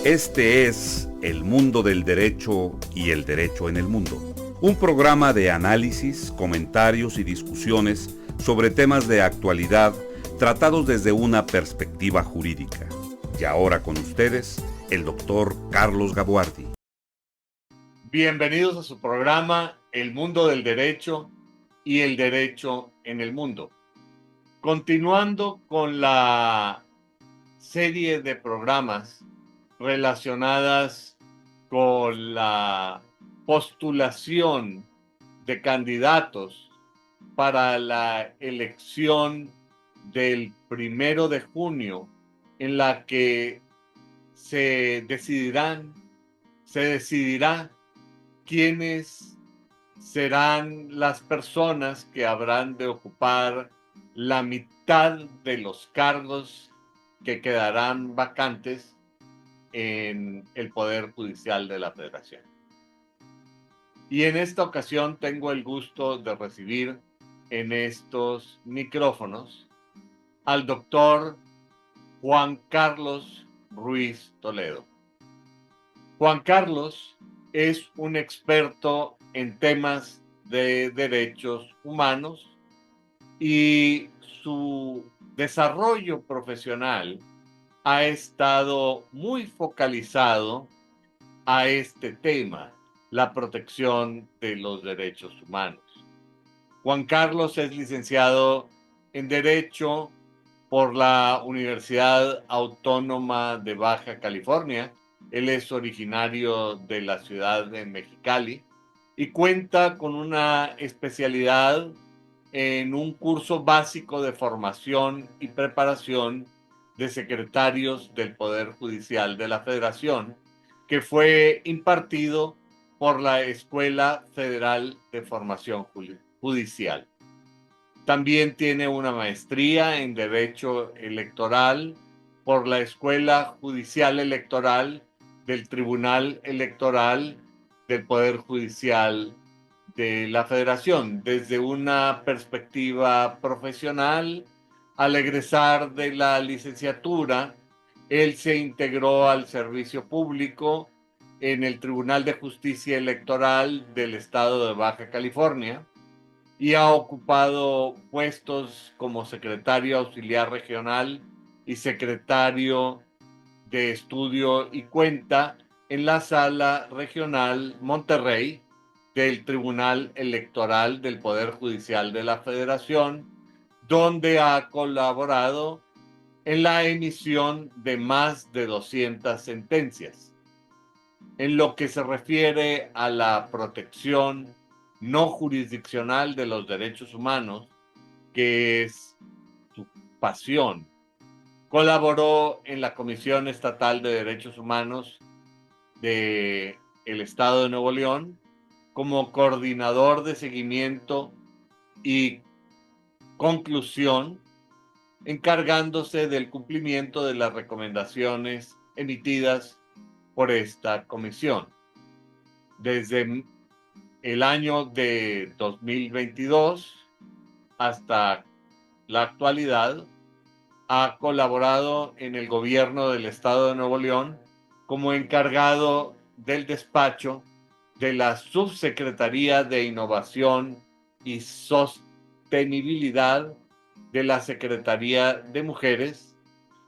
Este es El Mundo del Derecho y el Derecho en el Mundo, un programa de análisis, comentarios y discusiones sobre temas de actualidad tratados desde una perspectiva jurídica. Y ahora con ustedes, el doctor Carlos Gabuardi. Bienvenidos a su programa El Mundo del Derecho y el Derecho en el Mundo. Continuando con la serie de programas relacionadas con la postulación de candidatos para la elección del 1 de junio, en la que se decidirá quiénes serán las personas que habrán de ocupar la mitad de los cargos que quedarán vacantes en el Poder Judicial de la Federación. Y en esta ocasión tengo el gusto de recibir en estos micrófonos al doctor Juan Carlos Ruiz Toledo. Juan Carlos es un experto en temas de derechos humanos y su desarrollo profesional ha estado muy focalizado a este tema, la protección de los derechos humanos. Juan Carlos es licenciado en Derecho por la Universidad Autónoma de Baja California. Él es originario de la ciudad de Mexicali y cuenta con una especialidad en un curso básico de formación y preparación de secretarios del Poder Judicial de la Federación, que fue impartido por la Escuela Federal de Formación Judicial. También tiene una maestría en Derecho Electoral por la Escuela Judicial Electoral del Tribunal Electoral del Poder Judicial de la Federación. Desde una perspectiva profesional, al egresar de la licenciatura, él se integró al servicio público en el Tribunal de Justicia Electoral del Estado de Baja California y ha ocupado puestos como secretario auxiliar regional y secretario de estudio y cuenta en la Sala Regional Monterrey del Tribunal Electoral del Poder Judicial de la Federación, donde ha colaborado en la emisión de más de 200 sentencias. En lo que se refiere a la protección no jurisdiccional de los derechos humanos, que es su pasión, colaboró en la Comisión Estatal de Derechos Humanos del Estado de Nuevo León como coordinador de seguimiento y conclusión, encargándose del cumplimiento de las recomendaciones emitidas por esta comisión. Desde el año de 2022 hasta la actualidad, ha colaborado en el gobierno del Estado de Nuevo León como encargado del despacho de la Subsecretaría de Innovación y Sostenibilidad de la Secretaría de Mujeres,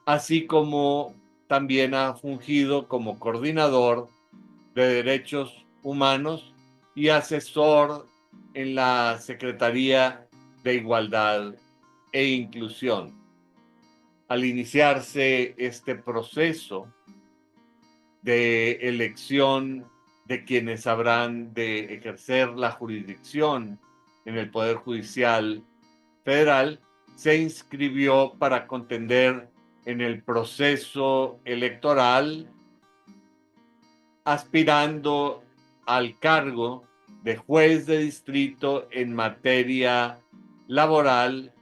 así como también ha fungido como coordinador de Derechos Humanos y asesor en la Secretaría de Igualdad e Inclusión. Al iniciarse este proceso de elección de quienes habrán de ejercer la jurisdicción en el Poder Judicial Federal, se inscribió para contender en el proceso electoral, aspirando al cargo de juez de distrito en materia laboral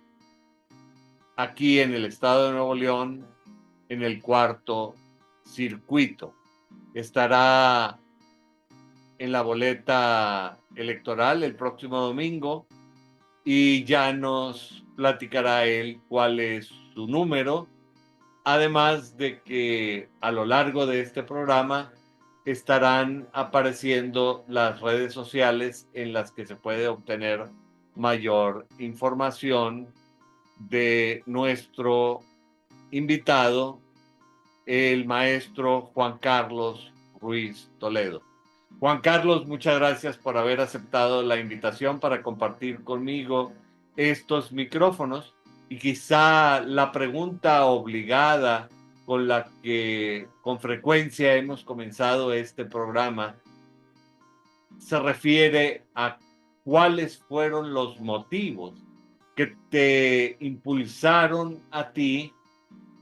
aquí en el Estado de Nuevo León, en el 4º circuito. Estará en la boleta electoral el próximo domingo y ya nos platicará él cuál es su número Además de que a lo largo de este programa estarán apareciendo las redes sociales en las que se puede obtener mayor información de nuestro invitado, el maestro Juan Carlos Ruiz Toledo. Juan Carlos, muchas gracias por haber aceptado la invitación para compartir conmigo estos micrófonos. Y quizá la pregunta obligada con la que con frecuencia hemos comenzado este programa se refiere a cuáles fueron los motivos que te impulsaron a ti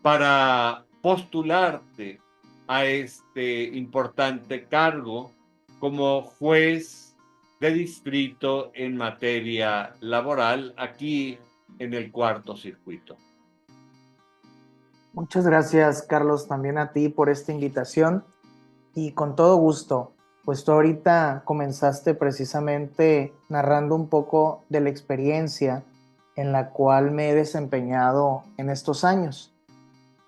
para postularte a este importante cargo como juez de distrito en materia laboral aquí en el Cuarto Circuito. Muchas gracias, Carlos, también a ti por esta invitación y con todo gusto, pues tú ahorita comenzaste precisamente narrando un poco de la experiencia en la cual me he desempeñado en estos años.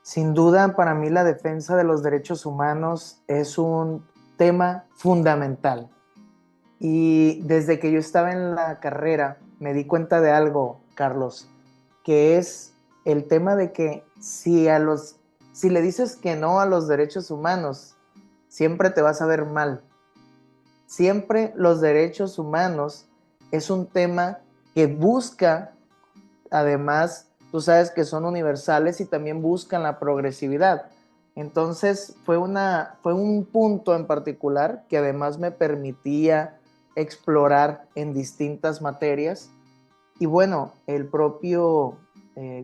Sin duda, para mí la defensa de los derechos humanos es un tema fundamental. Y desde que yo estaba en la carrera, me di cuenta de algo, Carlos, que es el tema de que si le dices que no a los derechos humanos, siempre te vas a ver mal. Siempre los derechos humanos es un tema que busca, además, tú sabes que son universales y también buscan la progresividad. Entonces fue un punto en particular que además me permitía explorar en distintas materias. Y bueno, el propio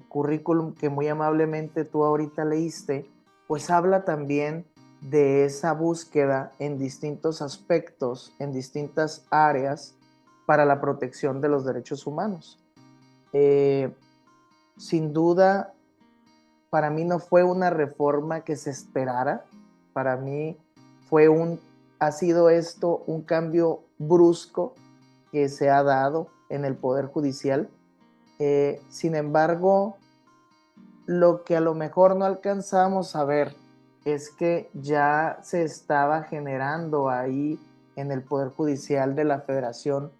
currículum que muy amablemente tú ahorita leíste, pues habla también de esa búsqueda en distintos aspectos, en distintas áreas para la protección de los derechos humanos. Eh, Sin duda, para mí no fue una reforma que se esperara. Para mí ha sido esto un cambio brusco que se ha dado en el Poder Judicial. Sin embargo, lo que a lo mejor no alcanzamos a ver es que ya se estaba generando ahí en el Poder Judicial de la Federación,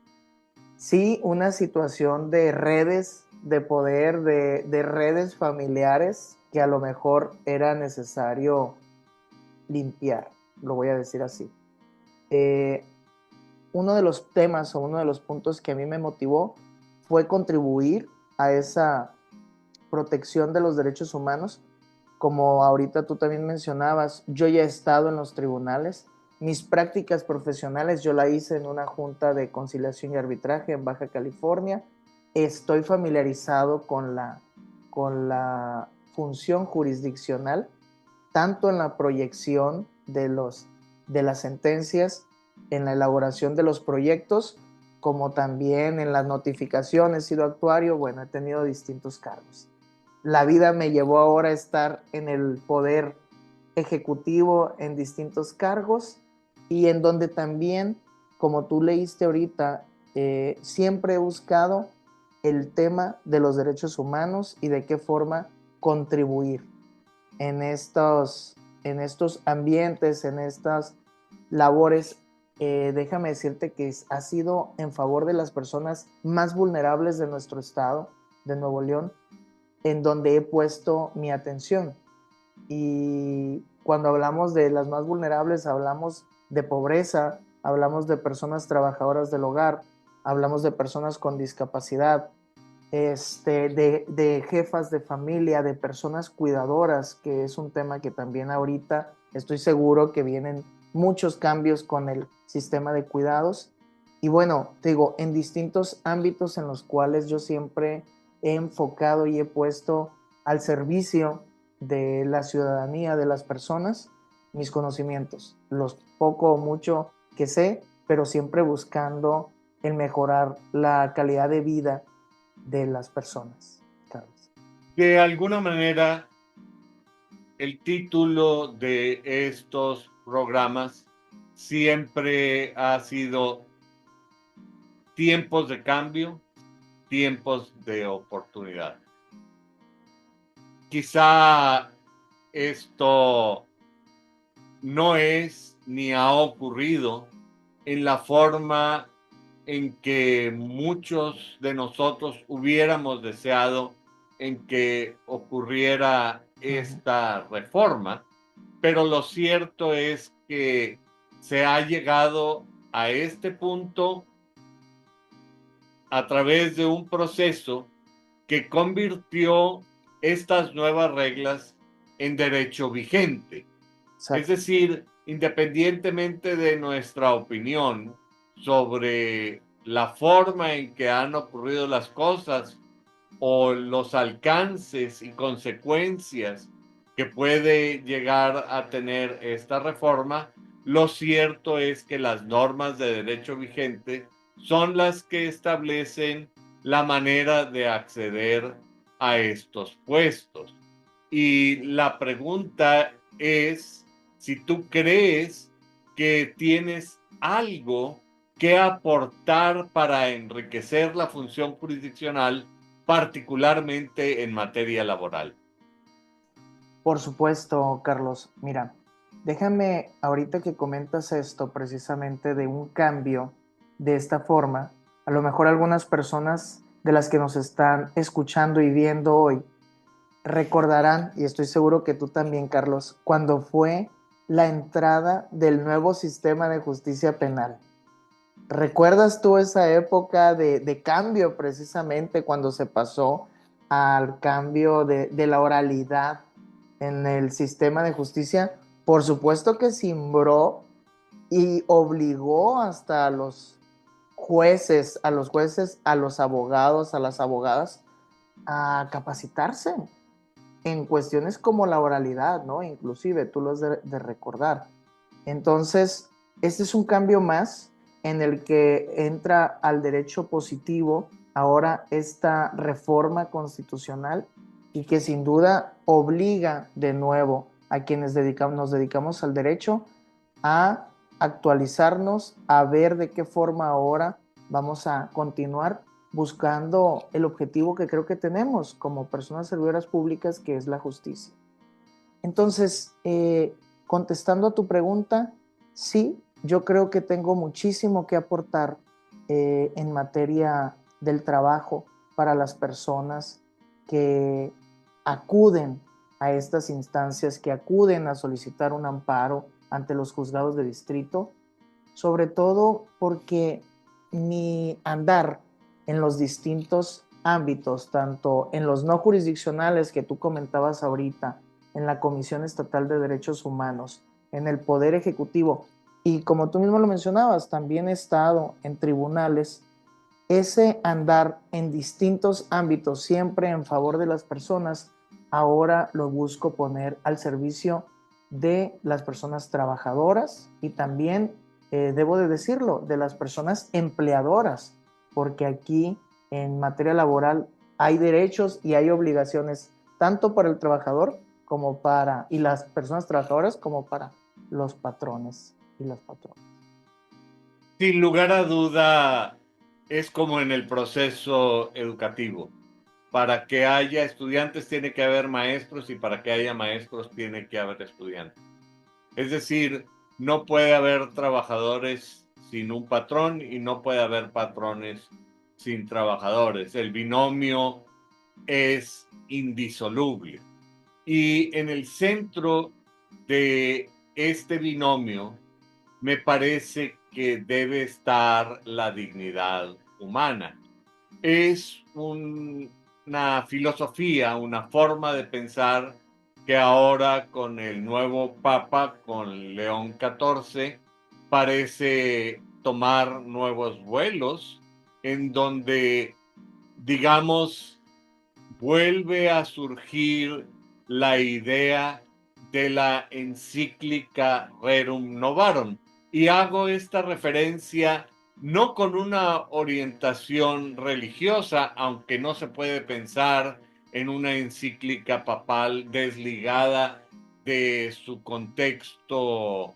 sí, una situación de redes de poder, de redes familiares que a lo mejor era necesario limpiar, lo voy a decir así. Eh, Uno de los temas o uno de los puntos que a mí me motivó fue contribuir a esa protección de los derechos humanos. Como ahorita tú también mencionabas, yo ya he estado en los tribunales. Mis prácticas profesionales yo la hice en una junta de conciliación y arbitraje en Baja California. Estoy familiarizado con la función jurisdiccional, tanto en la proyección de las sentencias, en la elaboración de los proyectos, como también en las notificaciones. He sido actuario, bueno, he tenido distintos cargos. La vida me llevó ahora a estar en el poder ejecutivo en distintos cargos y en donde también, como tú leíste ahorita, siempre he buscado el tema de los derechos humanos y de qué forma contribuir en en estos ambientes, en estas labores. Déjame decirte que ha sido en favor de las personas más vulnerables de nuestro estado, de Nuevo León, en donde he puesto mi atención. Y cuando hablamos de las más vulnerables, hablamos de pobreza, hablamos de personas trabajadoras del hogar, hablamos de personas con discapacidad, de jefas de familia, de personas cuidadoras, que es un tema que también ahorita estoy seguro que vienen muchos cambios con el sistema de cuidados. Y bueno, te digo, en distintos ámbitos en los cuales yo siempre he enfocado y he puesto al servicio de la ciudadanía, de las personas, mis conocimientos, los poco o mucho que sé, pero siempre buscando el mejorar la calidad de vida de las personas, Carlos. De alguna manera, el título de estos programas siempre ha sido tiempos de cambio, tiempos de oportunidad. Quizá esto no es ni ha ocurrido en la forma en que muchos de nosotros hubiéramos deseado en que ocurriera esta reforma, pero lo cierto es que se ha llegado a este punto a través de un proceso que convirtió estas nuevas reglas en derecho vigente. Exacto. Es decir, independientemente de nuestra opinión sobre la forma en que han ocurrido las cosas o los alcances y consecuencias que puede llegar a tener esta reforma, lo cierto es que las normas de derecho vigente son las que establecen la manera de acceder a estos puestos. Y la pregunta es si tú crees que tienes algo que aportar para enriquecer la función jurisdiccional, particularmente en materia laboral. Por supuesto, Carlos. Mira, déjame, ahorita que comentas esto precisamente de un cambio de esta forma, a lo mejor algunas personas de las que nos están escuchando y viendo hoy recordarán, y estoy seguro que tú también, Carlos, cuando fue la entrada del nuevo sistema de justicia penal. ¿Recuerdas tú esa época de cambio precisamente cuando se pasó al cambio de la oralidad en el sistema de justicia? Por supuesto que cimbró y obligó hasta a los jueces, a los abogados, a las abogadas, a capacitarse en cuestiones como la oralidad, ¿no? Inclusive, tú lo has de recordar. Entonces, este es un cambio más en el que entra al derecho positivo ahora esta reforma constitucional y que sin duda obliga de nuevo a quienes nos dedicamos al derecho a actualizarnos, a ver de qué forma ahora vamos a continuar buscando el objetivo que creo que tenemos como personas servidoras públicas, que es la justicia. Entonces, contestando a tu pregunta, sí, yo creo que tengo muchísimo que aportar en materia del trabajo para las personas que acuden a estas instancias, que acuden a solicitar un amparo ante los juzgados de distrito, sobre todo porque mi andar en los distintos ámbitos, tanto en los no jurisdiccionales que tú comentabas ahorita, en la Comisión Estatal de Derechos Humanos, en el Poder Ejecutivo, y como tú mismo lo mencionabas, también he estado en tribunales, ese andar en distintos ámbitos, siempre en favor de las personas, ahora lo busco poner al servicio de las personas trabajadoras y también, debo de decirlo, de las personas empleadoras, porque aquí en materia laboral hay derechos y hay obligaciones tanto para el trabajador como para, y las personas trabajadoras como para los patrones y las patronas. Sin lugar a duda, es como en el proceso educativo. Para que haya estudiantes tiene que haber maestros y para que haya maestros tiene que haber estudiantes. Es decir, no puede haber trabajadores sin un patrón y no puede haber patrones sin trabajadores. El binomio es indisoluble. Y en el centro de este binomio me parece que debe estar la dignidad humana. Es una filosofía, una forma de pensar que ahora con el nuevo Papa, con León XIV, parece tomar nuevos vuelos, en donde, digamos, vuelve a surgir la idea de la encíclica Rerum Novarum. Y hago esta referencia no con una orientación religiosa, aunque no se puede pensar en una encíclica papal desligada de su contexto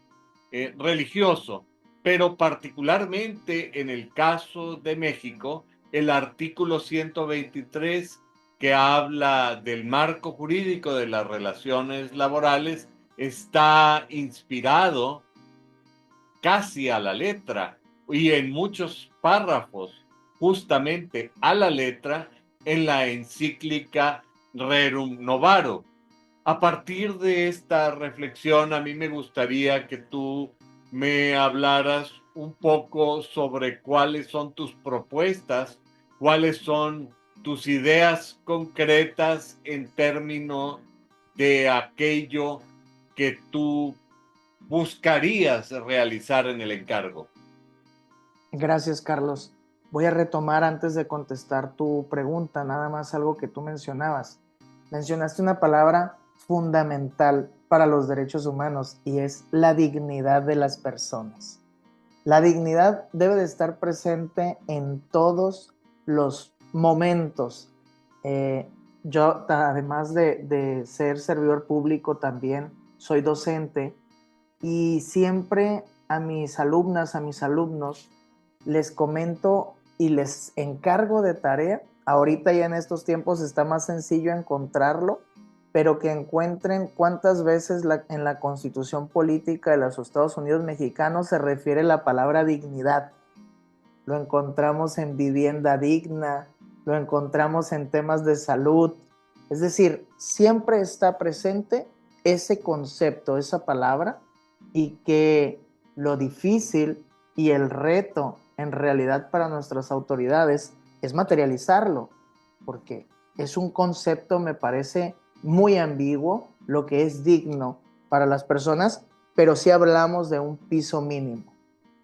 religioso, pero particularmente en el caso de México, el artículo 123 que habla del marco jurídico de las relaciones laborales está inspirado casi a la letra y en muchos párrafos justamente a la letra en la encíclica Rerum Novarum. A partir de esta reflexión, a mí me gustaría que tú me hablaras un poco sobre cuáles son tus propuestas, cuáles son tus ideas concretas en términos de aquello que tú buscarías realizar en el encargo. Gracias, Carlos. Voy a retomar antes de contestar tu pregunta, nada más algo que tú mencionabas. Mencionaste una palabra fundamental para los derechos humanos y es la dignidad de las personas. La dignidad debe de estar presente en todos los momentos. Yo, además de ser servidor público, también soy docente y siempre a mis alumnas, a mis alumnos, les comento y les encargo de tarea. Ahorita ya en estos tiempos está más sencillo encontrarlo, pero que encuentren cuántas veces en la Constitución Política de los Estados Unidos Mexicanos se refiere la palabra dignidad. Lo encontramos en vivienda digna, lo encontramos en temas de salud. Es decir, siempre está presente ese concepto, esa palabra, y que lo difícil y el reto en realidad para nuestras autoridades es materializarlo, porque es un concepto, me parece, muy ambiguo, lo que es digno para las personas, pero sí hablamos de un piso mínimo.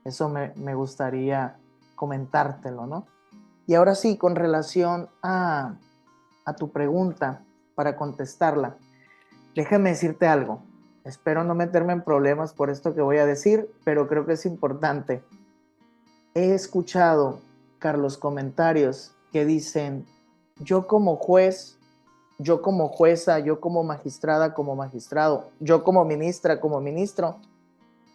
Eso me gustaría comentártelo, ¿no? Y ahora sí, con relación a tu pregunta, para contestarla, déjame decirte algo. Espero no meterme en problemas por esto que voy a decir, pero creo que es importante. He escuchado, Carlos, comentarios que dicen, yo como juez, yo como jueza, yo como magistrada, como magistrado, yo como ministra, como ministro,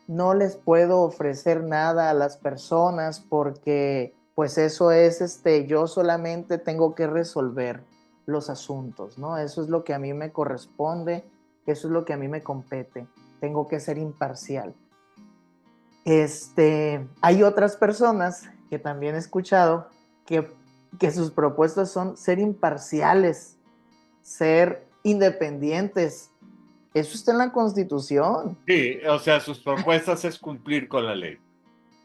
no les puedo ofrecer nada a las personas porque pues eso es, yo solamente tengo que resolver los asuntos, ¿no? Eso es lo que a mí me corresponde, eso es lo que a mí me compete, tengo que ser imparcial. Hay otras personas que también he escuchado que sus propuestas son ser imparciales, ser independientes. Eso está en la Constitución. Sí, o sea, sus propuestas es cumplir con la ley.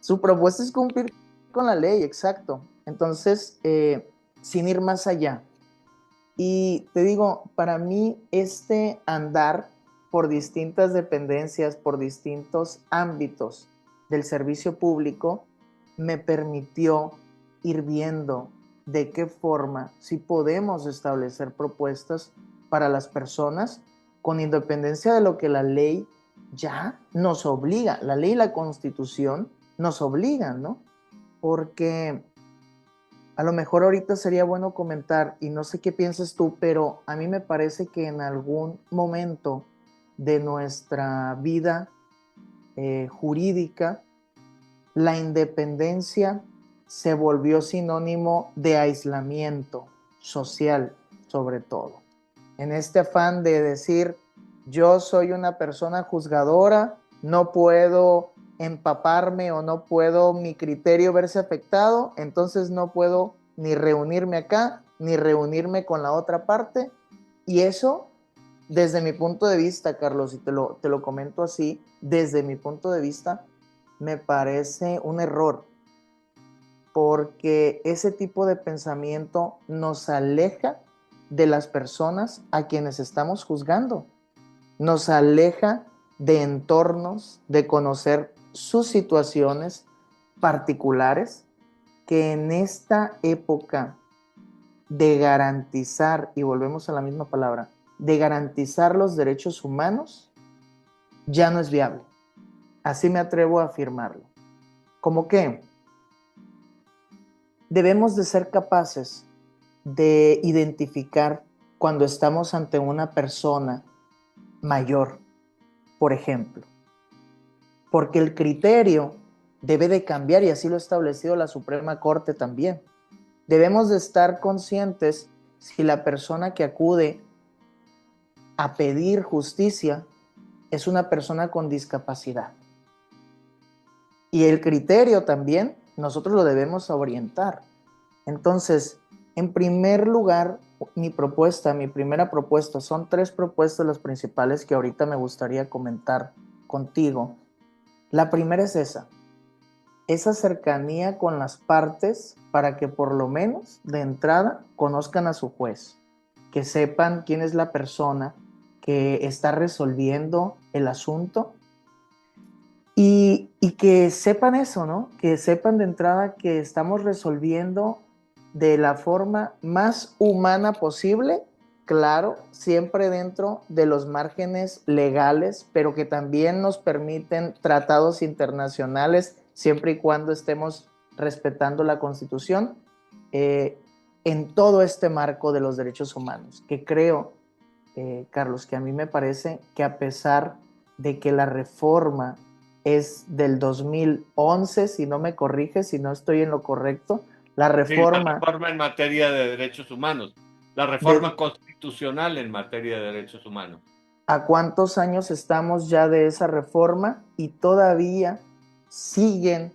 Su propuesta es cumplir con la ley, exacto. Entonces, sin ir más allá. Y te digo, para mí este andar por distintas dependencias, por distintos ámbitos del servicio público, me permitió ir viendo de qué forma sí podemos establecer propuestas para las personas con independencia de lo que la ley ya nos obliga. La ley y la Constitución nos obligan, ¿no? Porque a lo mejor ahorita sería bueno comentar, y no sé qué piensas tú, pero a mí me parece que en algún momento de nuestra vida jurídica, la independencia se volvió sinónimo de aislamiento social, sobre todo. En este afán de decir, yo soy una persona juzgadora, no puedo empaparme o no puedo mi criterio verse afectado, entonces no puedo ni reunirme acá, ni reunirme con la otra parte. Y eso, desde mi punto de vista, Carlos, y te lo comento así, desde mi punto de vista, me parece un error, porque ese tipo de pensamiento nos aleja de las personas a quienes estamos juzgando, nos aleja de entornos, de conocer sus situaciones particulares, que en esta época de garantizar, y volvemos a la misma palabra, de garantizar los derechos humanos, ya no es viable. Así me atrevo a afirmarlo. ¿Cómo qué? Debemos de ser capaces de identificar cuando estamos ante una persona mayor, por ejemplo, porque el criterio debe de cambiar y así lo ha establecido la Suprema Corte también. Debemos de estar conscientes si la persona que acude a pedir justicia es una persona con discapacidad. Y el criterio también nosotros lo debemos orientar. Entonces, en primer lugar, mi primera propuesta, son 3 propuestas las principales que ahorita me gustaría comentar contigo. La primera es esa cercanía con las partes para que por lo menos de entrada conozcan a su juez, que sepan quién es la persona que está resolviendo el asunto y que sepan eso, ¿no? Que sepan de entrada que estamos resolviendo de la forma más humana posible, claro, siempre dentro de los márgenes legales, pero que también nos permiten tratados internacionales, siempre y cuando estemos respetando la Constitución, en todo este marco de los derechos humanos, que creo, Carlos, que a mí me parece que a pesar de que la reforma es del 2011, si no me corrige, si no estoy en lo correcto, la Sí, la reforma reforma en materia de derechos humanos, la de reforma constitucional en materia de derechos humanos. a cuántos años estamos ya de esa reforma y todavía siguen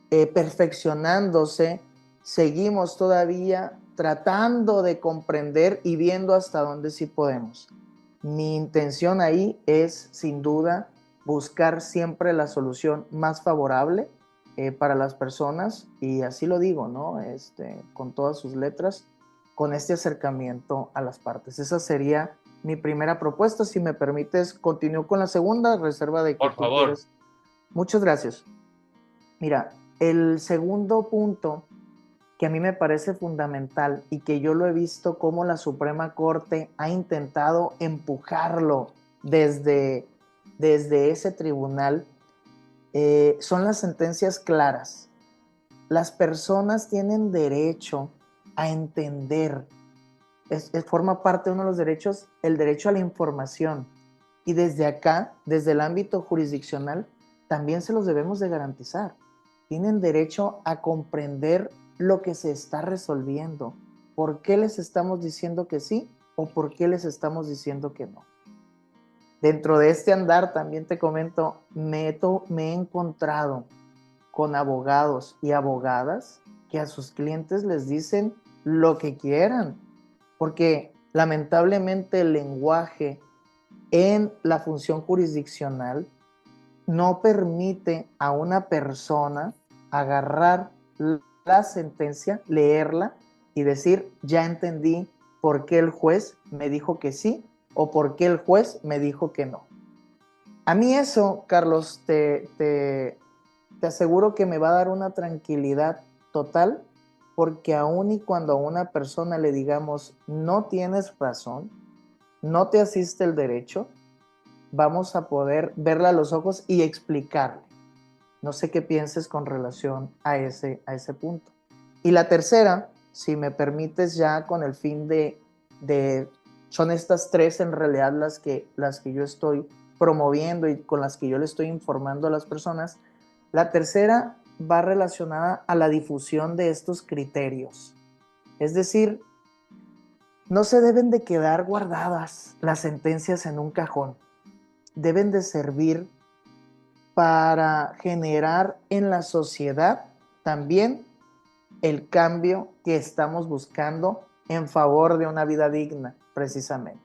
perfeccionándose, seguimos todavía tratando de comprender y viendo hasta dónde sí podemos. Mi intención ahí es, sin duda, buscar siempre la solución más favorable para las personas, y así lo digo, ¿no? Con todas sus letras, con este acercamiento a las partes. Esa sería mi primera propuesta. Si me permites, continúo con la segunda, reserva de que Por tú favor. quieres. Muchas gracias. Mira, el segundo punto que a mí me parece fundamental y que yo lo he visto como la Suprema Corte ha intentado empujarlo desde ese tribunal, son las sentencias claras. Las personas tienen derecho a entender, forma parte de uno de los derechos, el derecho a la información. Y desde acá, desde el ámbito jurisdiccional, también se los debemos de garantizar. Tienen derecho a comprender lo que se está resolviendo, por qué les estamos diciendo que sí o por qué les estamos diciendo que no. Dentro de este andar, también te comento, me he encontrado con abogados y abogadas que a sus clientes les dicen lo que quieran, porque lamentablemente el lenguaje en la función jurisdiccional no permite a una persona agarrar la sentencia, leerla y decir, ya entendí por qué el juez me dijo que sí o por qué el juez me dijo que no. A mí eso, Carlos, te aseguro que me va a dar una tranquilidad total, porque aun y cuando a una persona le digamos, no tienes razón, no te asiste el derecho, vamos a poder verla a los ojos y explicarle. No sé qué pienses con relación a ese punto. Y la tercera, si me permites, ya con el fin son estas 3 en realidad las que yo estoy promoviendo y con las que yo le estoy informando a las personas. La tercera va relacionada a la difusión de estos criterios. Es decir, no se deben de quedar guardadas las sentencias en un cajón. Deben de servir para generar en la sociedad también el cambio que estamos buscando en favor de una vida digna, precisamente.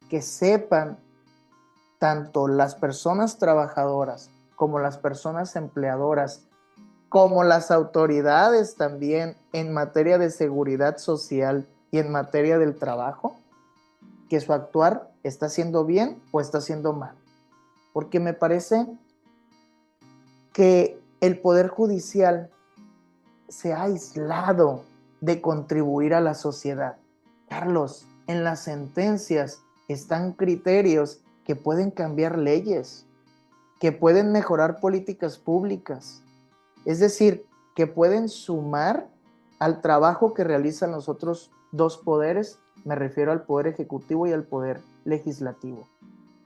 Que sepan tanto las personas trabajadoras como las personas empleadoras, como las autoridades también en materia de seguridad social y en materia del trabajo, que su actuar está haciendo bien o está haciendo mal. Porque me parece que el Poder Judicial se ha aislado de contribuir a la sociedad. Carlos, en las sentencias están criterios que pueden cambiar leyes, que pueden mejorar políticas públicas, es decir, que pueden sumar al trabajo que realizan los otros 2 poderes, me refiero al Poder Ejecutivo y al Poder Legislativo.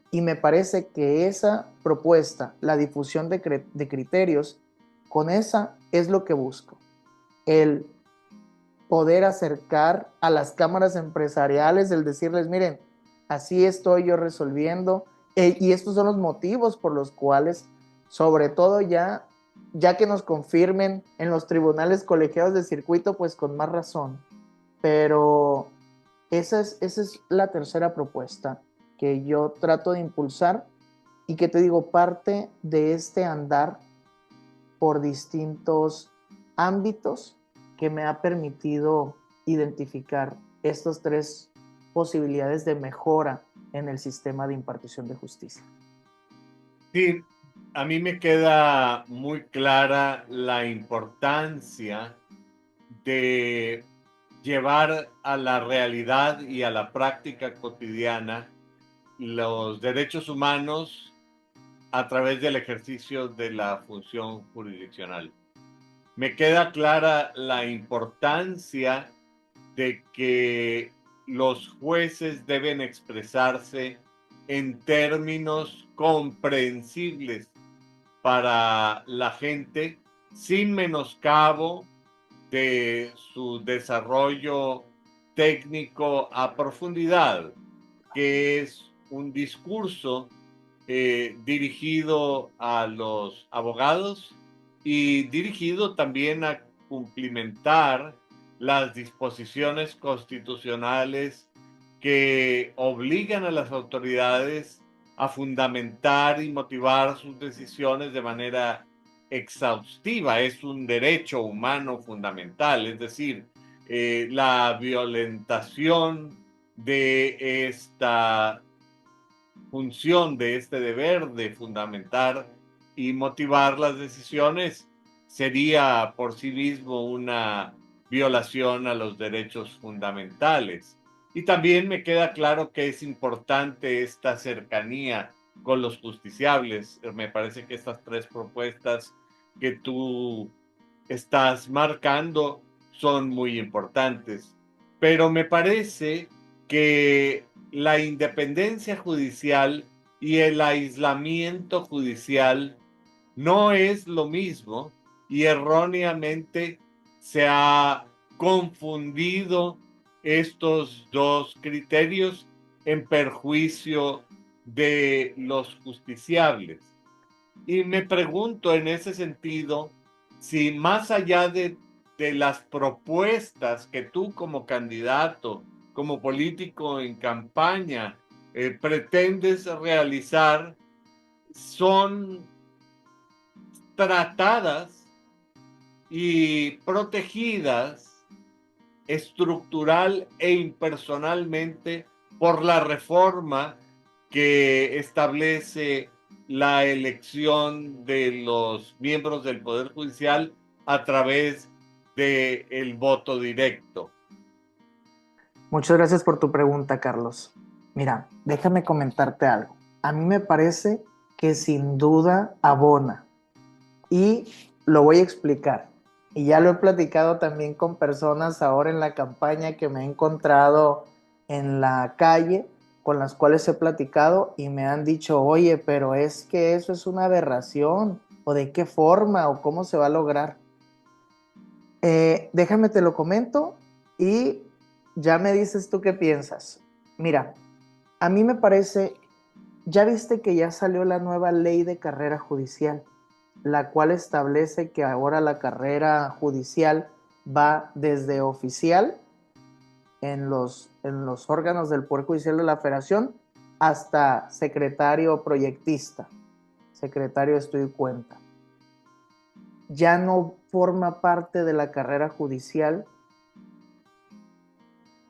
Y me parece que esa propuesta, la difusión de criterios, con esa es lo que busco. El poder acercar a las cámaras empresariales, el decirles, miren, así estoy yo resolviendo, y estos son los motivos por los cuales, sobre todo ya que nos confirmen en los tribunales colegiados de circuito, pues con más razón. Pero esa es la tercera propuesta que yo trato de impulsar y que te digo, parte de este andar por distintos ámbitos que me ha permitido identificar estas tres posibilidades de mejora en el sistema de impartición de justicia. Sí, a mí me queda muy clara la importancia de llevar a la realidad y a la práctica cotidiana los derechos humanos a través del ejercicio de la función jurisdiccional. Me queda clara la importancia de que los jueces deben expresarse en términos comprensibles para la gente, sin menoscabo de su desarrollo técnico a profundidad, que es un discurso dirigido a los abogados y dirigido también a cumplimentar las disposiciones constitucionales que obligan a las autoridades a fundamentar y motivar sus decisiones de manera exhaustiva. Es un derecho humano fundamental, es decir, la violentación de esta función, de este deber de fundamentar y motivar las decisiones sería por sí mismo una violación a los derechos fundamentales. Y también me queda claro que es importante esta cercanía con los justiciables. Me parece que estas tres propuestas que tú estás marcando son muy importantes. Pero me parece que la independencia judicial y el aislamiento judicial no es lo mismo y erróneamente se ha confundido estos dos criterios en perjuicio de los justiciables. Y me pregunto en ese sentido si más allá de las propuestas que tú como candidato, como político en campaña, pretendes realizar, son tratadas y protegidas estructural e impersonalmente por la reforma que establece la elección de los miembros del Poder Judicial a través del voto directo. Muchas gracias por tu pregunta, Carlos. Mira, déjame comentarte algo. A mí me parece que sin duda abona, y lo voy a explicar. Y ya lo he platicado también con personas ahora en la campaña que me he encontrado en la calle, con las cuales he platicado y me han dicho, oye, pero es que eso es una aberración, o de qué forma, o cómo se va a lograr. Déjame te lo comento y ya me dices tú qué piensas. Mira, a mí me parece, ya viste que ya salió la nueva ley de carrera judicial, la cual establece que ahora la carrera judicial va desde oficial en los órganos del Poder Judicial de la Federación hasta secretario proyectista, secretario de estudio y cuenta. Ya no forma parte de la carrera judicial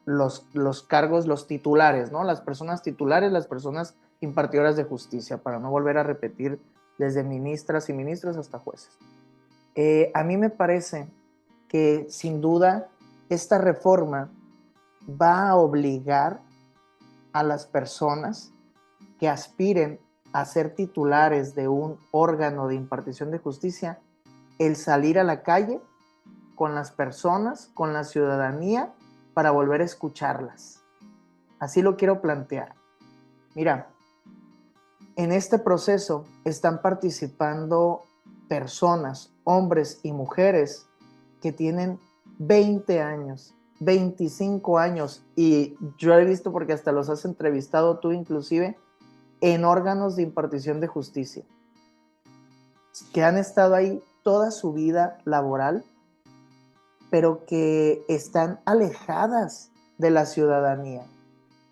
los cargos, los titulares, ¿no? Las personas titulares, las personas impartidoras de justicia, para no volver a repetir desde ministras y ministros hasta jueces. A mí me parece que sin duda esta reforma va a obligar a las personas que aspiren a ser titulares de un órgano de impartición de justicia el salir a la calle con las personas, con la ciudadanía, para volver a escucharlas. Así lo quiero plantear. Mira, en este proceso están participando personas, hombres y mujeres, que tienen 20 años, 25 años, y yo he visto porque hasta los has entrevistado tú inclusive en órganos de impartición de justicia, que han estado ahí toda su vida laboral, pero que están alejadas de la ciudadanía.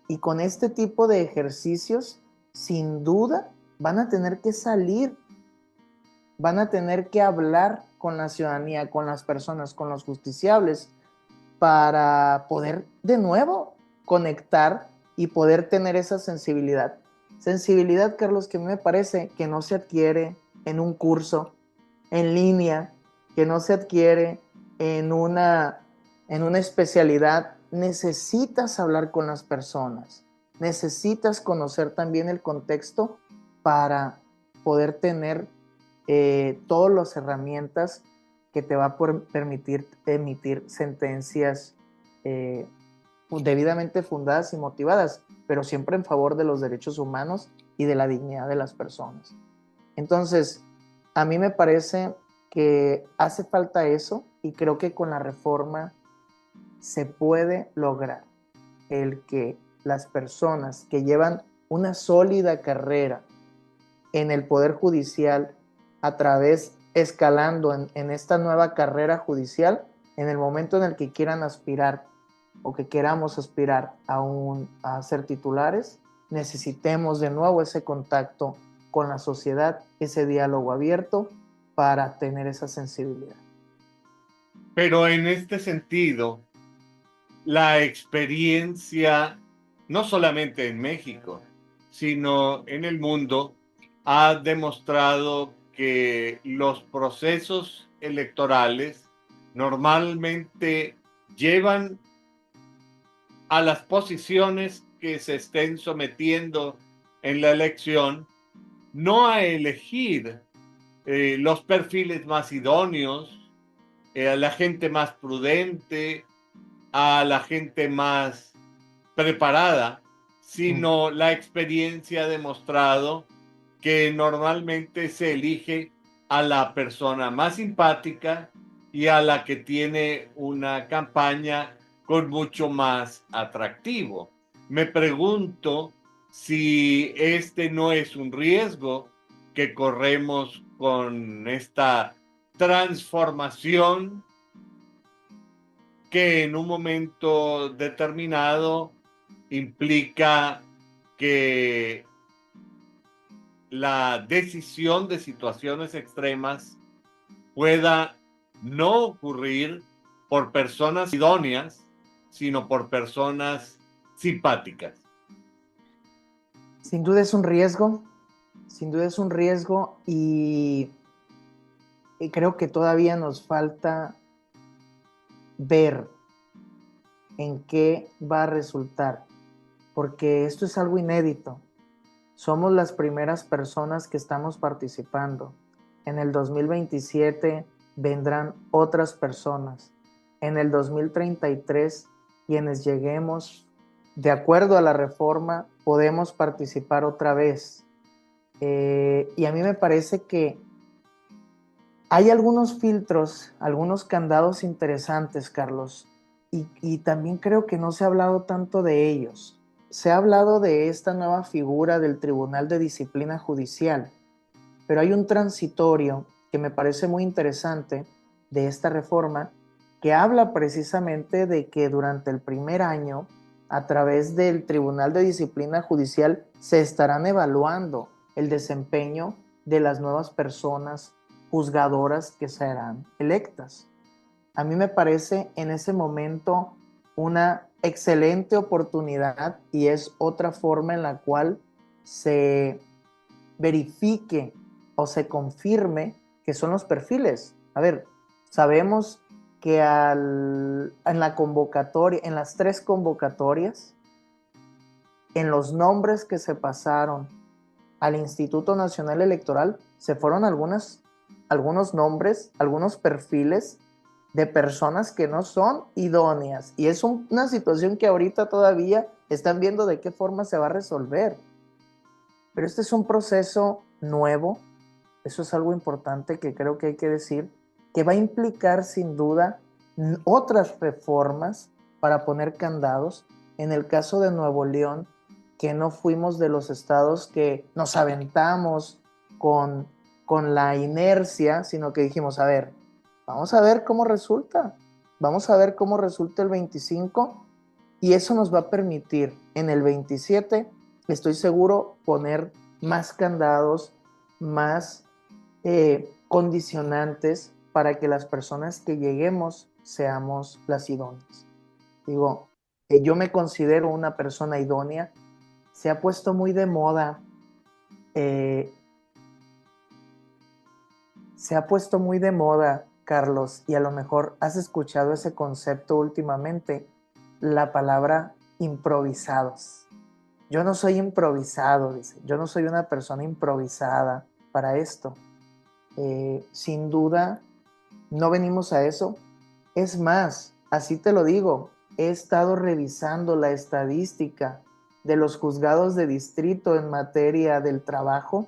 Y con este tipo de ejercicios, sin duda, van a tener que salir, van a tener que hablar con la ciudadanía, con las personas, con los justiciables, para poder de nuevo conectar y poder tener esa sensibilidad. Sensibilidad, Carlos, que a mí me parece que no se adquiere en un curso en línea, que no se adquiere en una especialidad. Necesitas hablar con las personas, necesitas conocer también el contexto para poder tener todas las herramientas que te va a permitir emitir sentencias eh, debidamente fundadas y motivadas, pero siempre en favor de los derechos humanos y de la dignidad de las personas. Entonces, a mí me parece que hace falta eso, y creo que con la reforma se puede lograr el que las personas que llevan una sólida carrera en el Poder Judicial, a través, escalando en esta nueva carrera judicial, en el momento en el que quieran aspirar o que queramos aspirar a ser titulares, necesitemos de nuevo ese contacto con la sociedad, ese diálogo abierto para tener esa sensibilidad. Pero en este sentido, la experiencia, no solamente en México, sino en el mundo, ha demostrado que los procesos electorales normalmente llevan a las posiciones que se estén sometiendo en la elección, no a elegir los perfiles más idóneos, a la gente más prudente, a la gente más preparada, sino la experiencia ha demostrado que normalmente se elige a la persona más simpática y a la que tiene una campaña con mucho más atractivo. Me pregunto si este no es un riesgo que corremos con esta transformación que en un momento determinado implica que la decisión de situaciones extremas pueda no ocurrir por personas idóneas, sino por personas simpáticas. Sin duda es un riesgo, sin duda es un riesgo, y creo que todavía nos falta ver en qué va a resultar, porque esto es algo inédito. Somos las primeras personas que estamos participando. En el 2027 vendrán otras personas. En el 2033, quienes lleguemos, de acuerdo a la reforma, podemos participar otra vez. Y a mí me parece que hay algunos filtros, algunos candados interesantes, Carlos, y también creo que no se ha hablado tanto de ellos. Se ha hablado de esta nueva figura del Tribunal de Disciplina Judicial, pero hay un transitorio que me parece muy interesante de esta reforma, que habla precisamente de que durante el primer año, a través del Tribunal de Disciplina Judicial, se estarán evaluando el desempeño de las nuevas personas juzgadoras que serán electas. A mí me parece en ese momento una excelente oportunidad, y es otra forma en la cual se verifique o se confirme que son los perfiles. A ver, sabemos que en la convocatoria, en las 3 convocatorias, en los nombres que se pasaron al Instituto Nacional Electoral, se fueron algunos nombres, algunos perfiles de personas que no son idóneas. Y es una situación que ahorita todavía están viendo de qué forma se va a resolver. Pero este es un proceso nuevo, eso es algo importante que creo que hay que decir, que va a implicar sin duda otras reformas para poner candados. En el caso de Nuevo León, que no fuimos de los estados que nos aventamos con, con la inercia, sino que dijimos, a ver, vamos a ver cómo resulta. Vamos a ver cómo resulta el 25 y eso nos va a permitir en el 27, estoy seguro, poner más candados, más condicionantes para que las personas que lleguemos seamos las idóneas. Digo, yo me considero una persona idónea. Se ha puesto muy de moda, eh, se ha puesto muy de moda, Carlos, y a lo mejor has escuchado ese concepto últimamente, la palabra improvisados. Yo no soy improvisado, dice. Yo no soy una persona improvisada para esto. Sin duda, no venimos a eso. Es más, así te lo digo, he estado revisando la estadística de los juzgados de distrito en materia del trabajo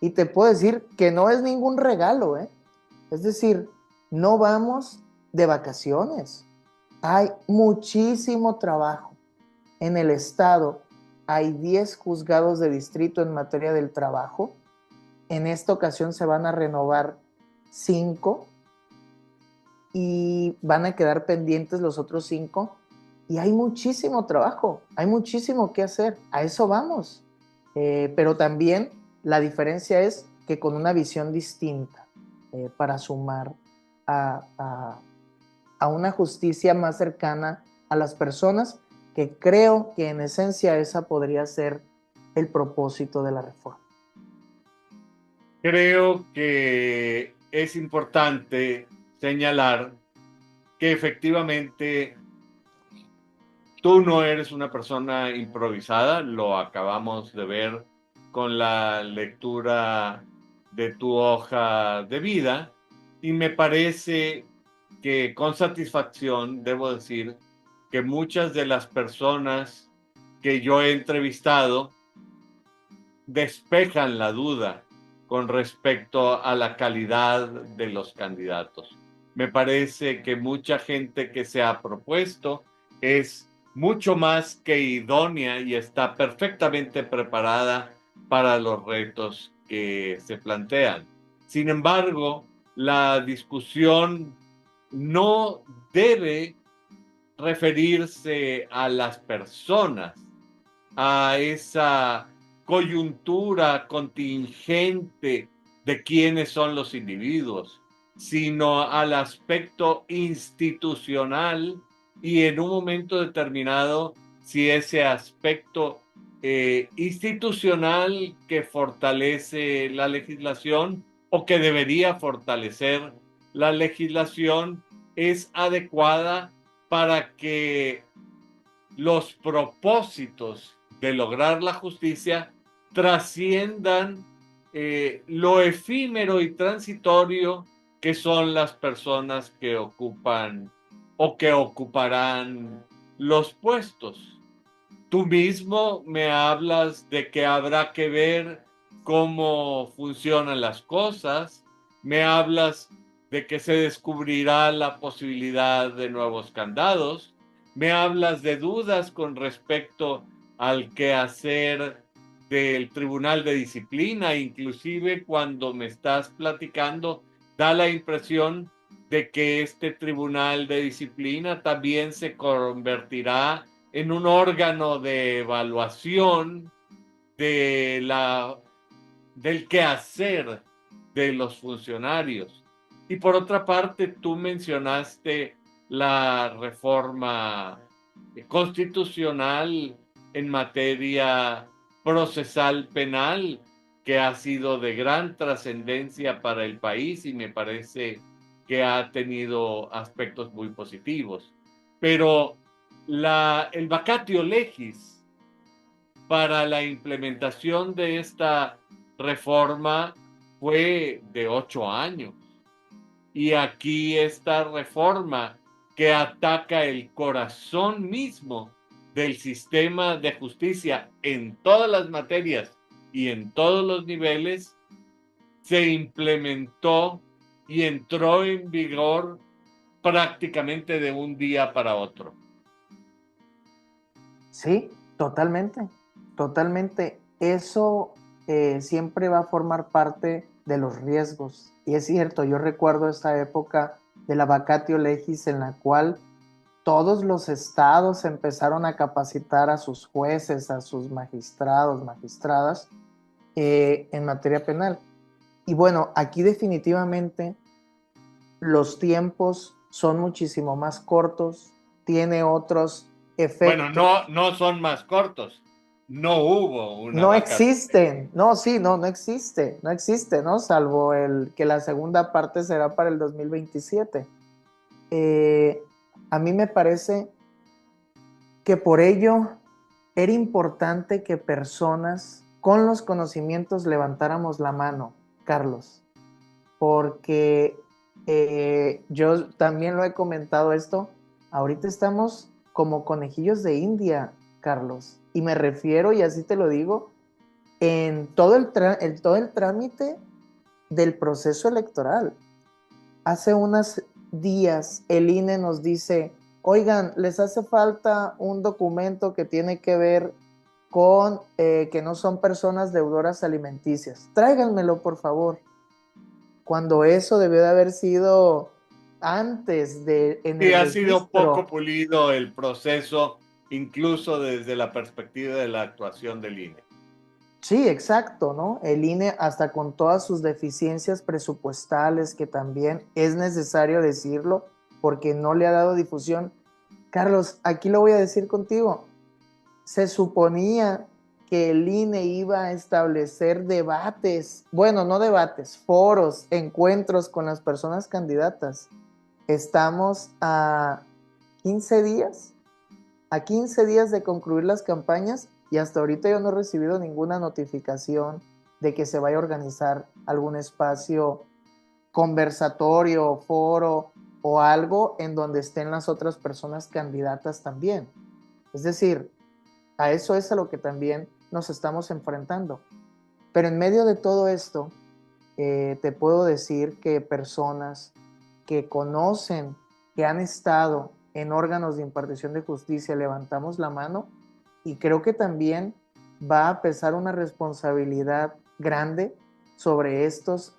y te puedo decir que no es ningún regalo, ¿eh? Es decir, no vamos de vacaciones. Hay muchísimo trabajo. En el estado hay 10 juzgados de distrito en materia del trabajo. En esta ocasión se van a renovar 5 y van a quedar pendientes los otros 5 y hay muchísimo trabajo, hay muchísimo que hacer, a eso vamos. Pero también la diferencia es que con una visión distinta para sumar a una justicia más cercana a las personas, que creo que en esencia esa podría ser el propósito de la reforma. Creo que es importante señalar que efectivamente tú no eres una persona improvisada, lo acabamos de ver con la lectura de tu hoja de vida y me parece que con satisfacción debo decir que muchas de las personas que yo he entrevistado despejan la duda con respecto a la calidad de los candidatos. Me parece que mucha gente que se ha propuesto es mucho más que idónea y está perfectamente preparada para los retos que se plantean. Sin embargo, la discusión no debe referirse a las personas, a esa coyuntura contingente de quiénes son los individuos, sino al aspecto institucional y en un momento determinado si ese aspecto institucional que fortalece la legislación o que debería fortalecer la legislación es adecuada para que los propósitos de lograr la justicia trasciendan lo efímero y transitorio que son las personas que ocupan o que ocuparán los puestos. Tú mismo me hablas de que habrá que ver cómo funcionan las cosas, me hablas de que se descubrirá la posibilidad de nuevos candados, me hablas de dudas con respecto al quehacer del Tribunal de Disciplina, inclusive cuando me estás platicando, da la impresión de que este Tribunal de Disciplina también se convertirá en un órgano de evaluación del quehacer de los funcionarios. Y por otra parte, tú mencionaste la reforma constitucional en materia procesal penal, que ha sido de gran trascendencia para el país y me parece que ha tenido aspectos muy positivos. Pero el vacatio legis para la implementación de esta reforma fue de 8 años. Y aquí esta reforma que ataca el corazón mismo del sistema de justicia en todas las materias y en todos los niveles, se implementó y entró en vigor prácticamente de un día para otro. Sí, totalmente, totalmente. Eso siempre va a formar parte de los riesgos. Y es cierto, yo recuerdo esta época de la vacatio legis en la cual todos los estados empezaron a capacitar a sus jueces, a sus magistrados, magistradas, en materia penal. Y bueno, aquí definitivamente los tiempos son muchísimo más cortos, tiene otros Bueno, efectos. no son más cortos. No hubo una No vacatio. existen, no, sí, no existe, no existe, ¿no? Salvo el que la segunda parte será para el 2027. Eh, a mí me parece que por ello era importante que personas con los conocimientos levantáramos la mano, Carlos, porque yo también lo he comentado esto, ahorita estamos como conejillos de India, Carlos, y me refiero, y así te lo digo, en todo el trámite del proceso electoral. Hace unos días el INE nos dice, oigan, les hace falta un documento que tiene que ver con que no son personas deudoras alimenticias. Tráiganmelo, por favor. Cuando eso debió de haber sido antes de en el Sí, ha sido poco registro. pulido el proceso, incluso desde la perspectiva de la actuación del INE. Sí, exacto, ¿no? El INE, hasta con todas sus deficiencias presupuestales, que también es necesario decirlo, porque no le ha dado difusión. Carlos, aquí lo voy a decir contigo. Se suponía que el INE iba a establecer debates, bueno, no debates, foros, encuentros con las personas candidatas. Estamos 15 días, a 15 días de concluir las campañas y hasta ahorita yo no he recibido ninguna notificación de que se vaya a organizar algún espacio conversatorio, foro o algo en donde estén las otras personas candidatas también. Es decir, a eso es a lo que también nos estamos enfrentando. Pero en medio de todo esto, te puedo decir que personas que conocen, que han estado en órganos de impartición de justicia, levantamos la mano y creo que también va a pesar una responsabilidad grande sobre estos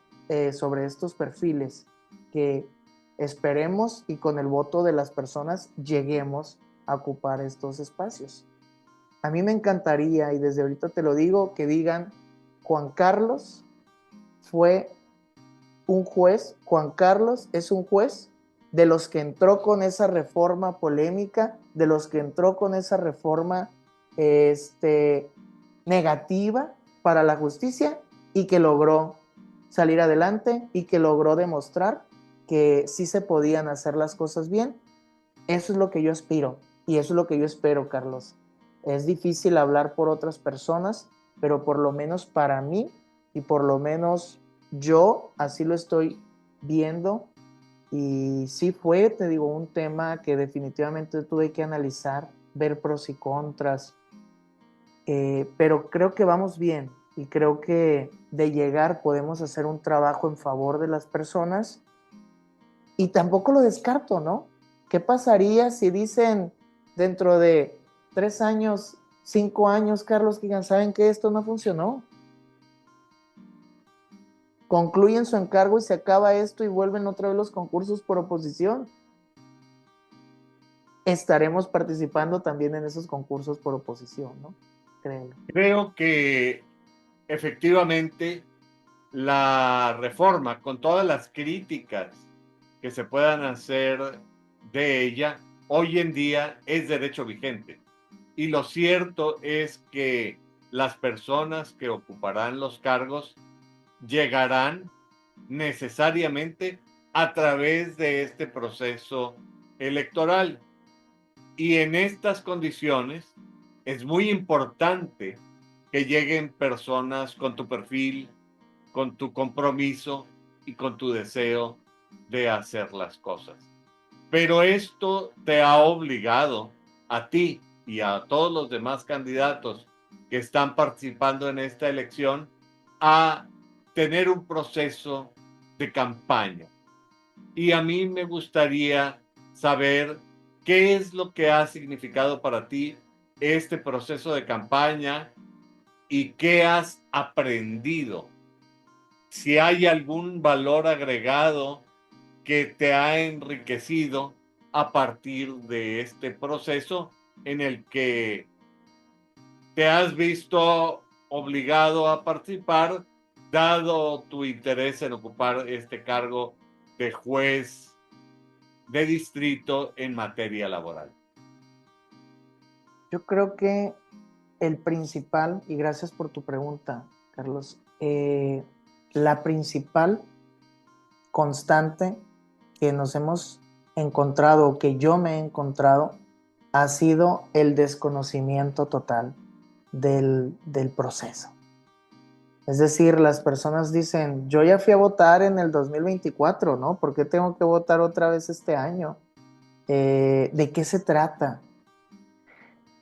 perfiles que esperemos y con el voto de las personas lleguemos a ocupar estos espacios. A mí me encantaría, y desde ahorita te lo digo, que digan Juan Carlos fue un juez, Juan Carlos es un juez de los que entró con esa reforma polémica, de los que entró con esa reforma negativa para la justicia y que logró salir adelante y que logró demostrar que sí se podían hacer las cosas bien. Eso es lo que yo aspiro y eso es lo que yo espero, Carlos. Es difícil hablar por otras personas, pero por lo menos para mí y por lo menos yo así lo estoy viendo. Y sí fue, te digo, un tema que definitivamente tuve que analizar, ver pros y contras, pero creo que vamos bien y creo que de llegar podemos hacer un trabajo en favor de las personas y tampoco lo descarto, ¿no? ¿Qué pasaría si dicen dentro de 3 años, 5 años, Carlos, que digan, ¿saben que esto no funcionó? Concluyen su encargo y se acaba esto y vuelven otra vez los concursos por oposición. Estaremos participando también en esos concursos por oposición, ¿no? Créelo. Creo que efectivamente la reforma, con todas las críticas que se puedan hacer de ella, hoy en día es derecho vigente. Y lo cierto es que las personas que ocuparán los cargos llegarán necesariamente a través de este proceso electoral. Y en estas condiciones es muy importante que lleguen personas con tu perfil, con tu compromiso y con tu deseo de hacer las cosas. Pero esto te ha obligado a ti y a todos los demás candidatos que están participando en esta elección a tener un proceso de campaña. Y a mí me gustaría saber qué es lo que ha significado para ti este proceso de campaña y qué has aprendido. Si hay algún valor agregado que te ha enriquecido a partir de este proceso en el que te has visto obligado a participar, dado tu interés en ocupar este cargo de juez de distrito en materia laboral. Yo creo que el principal, y gracias por tu pregunta, Carlos, la principal constante que nos hemos encontrado, que yo me he encontrado, ha sido el desconocimiento total del proceso. Es decir, las personas dicen, yo ya fui a votar en el 2024, ¿no? ¿Por qué tengo que votar otra vez este año? ¿De qué se trata?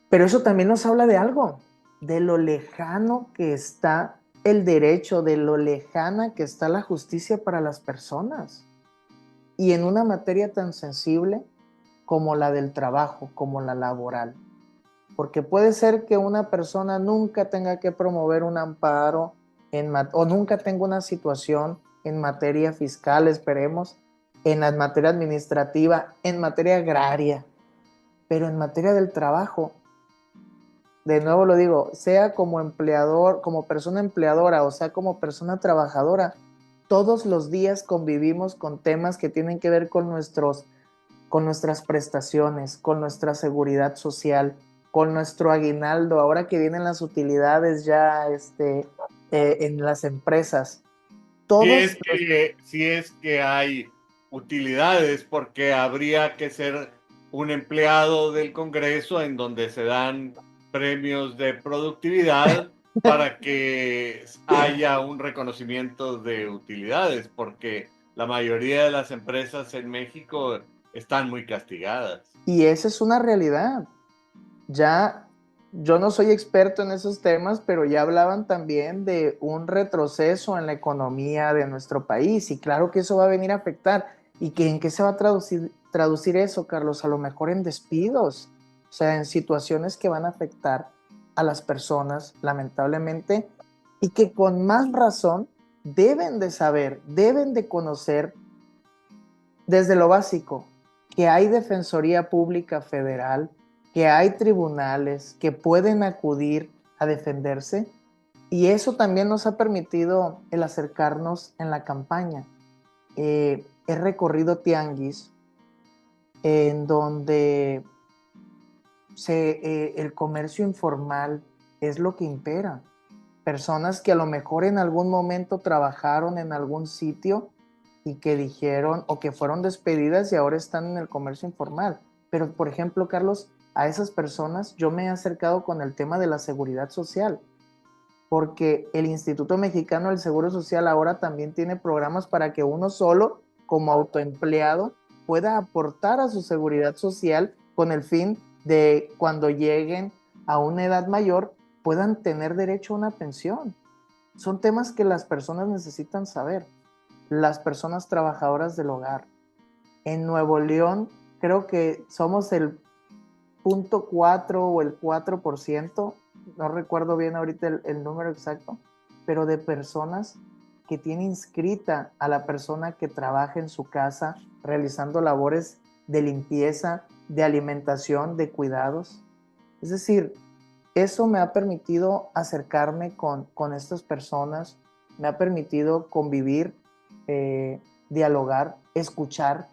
Pero eso también nos habla de algo, de lo lejano que está el derecho, de lo lejana que está la justicia para las personas. Y en una materia tan sensible como la del trabajo, como la laboral. Porque puede ser que una persona nunca tenga que promover un amparo o nunca tenga una situación en materia fiscal, esperemos, en la materia administrativa, en materia agraria, pero en materia del trabajo, de nuevo lo digo, sea como empleador, como persona empleadora o sea como persona trabajadora, todos los días convivimos con temas que tienen que ver con nuestras prestaciones, con nuestra seguridad social, con nuestro aguinaldo, ahora que vienen las utilidades ya en las empresas. Si es que hay utilidades, porque habría que ser un empleado del Congreso en donde se dan premios de productividad para que haya un reconocimiento de utilidades, porque la mayoría de las empresas en México están muy castigadas. Y esa es una realidad. Ya yo no soy experto en esos temas, pero ya hablaban también de un retroceso en la economía de nuestro país y claro que eso va a venir a afectar. ¿Y en qué se va a traducir eso, Carlos? A lo mejor en despidos, o sea, en situaciones que van a afectar a las personas, lamentablemente, y que con más razón deben de saber, deben de conocer desde lo básico, que hay Defensoría Pública Federal, que hay tribunales que pueden acudir a defenderse y eso también nos ha permitido el acercarnos en la campaña. He recorrido tianguis en donde el comercio informal es lo que impera. Personas que a lo mejor en algún momento trabajaron en algún sitio y que dijeron o que fueron despedidas y ahora están en el comercio informal. Pero, por ejemplo, Carlos, a esas personas yo me he acercado con el tema de la seguridad social, porque el Instituto Mexicano del Seguro Social ahora también tiene programas para que uno solo, como autoempleado, pueda aportar a su seguridad social con el fin de cuando lleguen a una edad mayor puedan tener derecho a una pensión. Son temas que las personas necesitan saber, las personas trabajadoras del hogar. En Nuevo León creo que somos el 0.4 o el 4%, no recuerdo bien ahorita el número exacto, pero de personas que tiene inscrita a la persona que trabaja en su casa realizando labores de limpieza, de alimentación, de cuidados. Es decir, eso me ha permitido acercarme con estas personas, me ha permitido convivir, dialogar, escuchar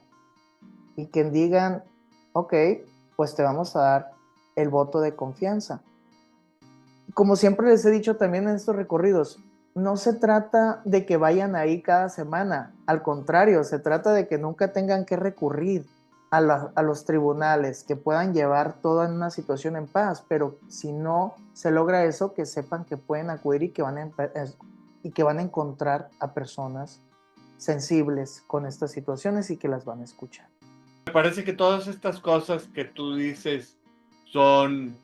y que digan, ok, pues te vamos a dar el voto de confianza. Como siempre les he dicho también en estos recorridos, no se trata de que vayan ahí cada semana, al contrario, se trata de que nunca tengan que recurrir a los tribunales, que puedan llevar toda una situación en paz, pero si no se logra eso, que sepan que pueden acudir y que van a encontrar a personas sensibles con estas situaciones y que las van a escuchar. Me parece que todas estas cosas que tú dices son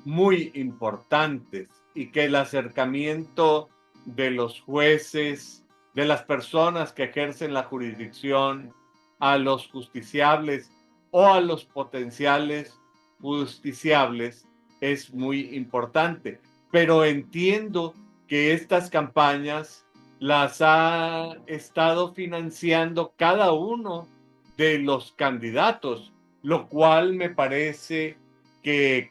muy importantes y que el acercamiento de los jueces, de las personas que ejercen la jurisdicción a los justiciables o a los potenciales justiciables es muy importante. Pero entiendo que estas campañas las ha estado financiando cada uno de los candidatos, lo cual me parece que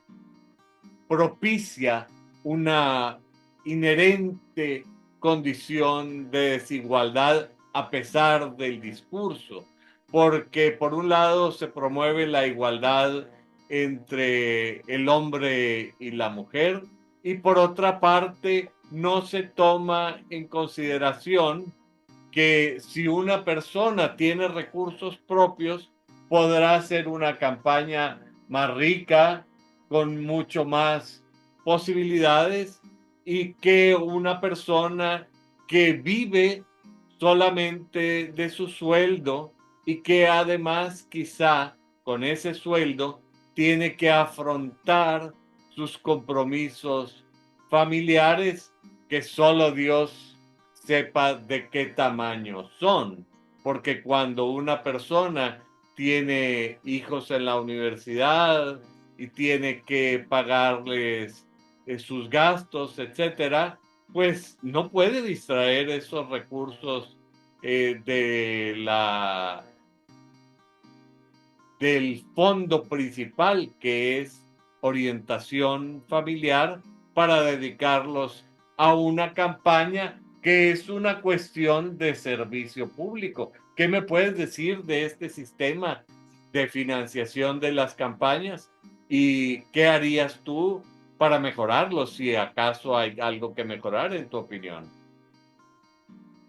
propicia una inherente condición de desigualdad a pesar del discurso, porque por un lado se promueve la igualdad entre el hombre y la mujer y por otra parte no se toma en consideración que si una persona tiene recursos propios, podrá hacer una campaña más rica, con mucho más posibilidades, y que una persona que vive solamente de su sueldo y que además quizá con ese sueldo tiene que afrontar sus compromisos familiares que solo Dios sepa de qué tamaño son, porque cuando una persona tiene hijos en la universidad y tiene que pagarles sus gastos, etcétera, pues no puede distraer esos recursos de del fondo principal, que es orientación familiar, para dedicarlos a una campaña que es una cuestión de servicio público. ¿Qué me puedes decir de este sistema de financiación de las campañas? ¿Y qué harías tú para mejorarlo, si acaso hay algo que mejorar en tu opinión?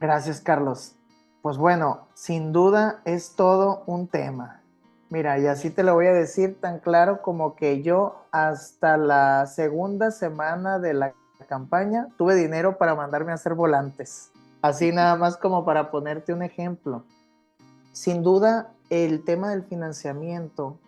Gracias, Carlos. Pues bueno, sin duda es todo un tema. Mira, y así te lo voy a decir tan claro como que yo hasta la segunda semana de la campaña tuve dinero para mandarme a hacer volantes. Así nada más como para ponerte un ejemplo. Sin duda, el tema del financiamiento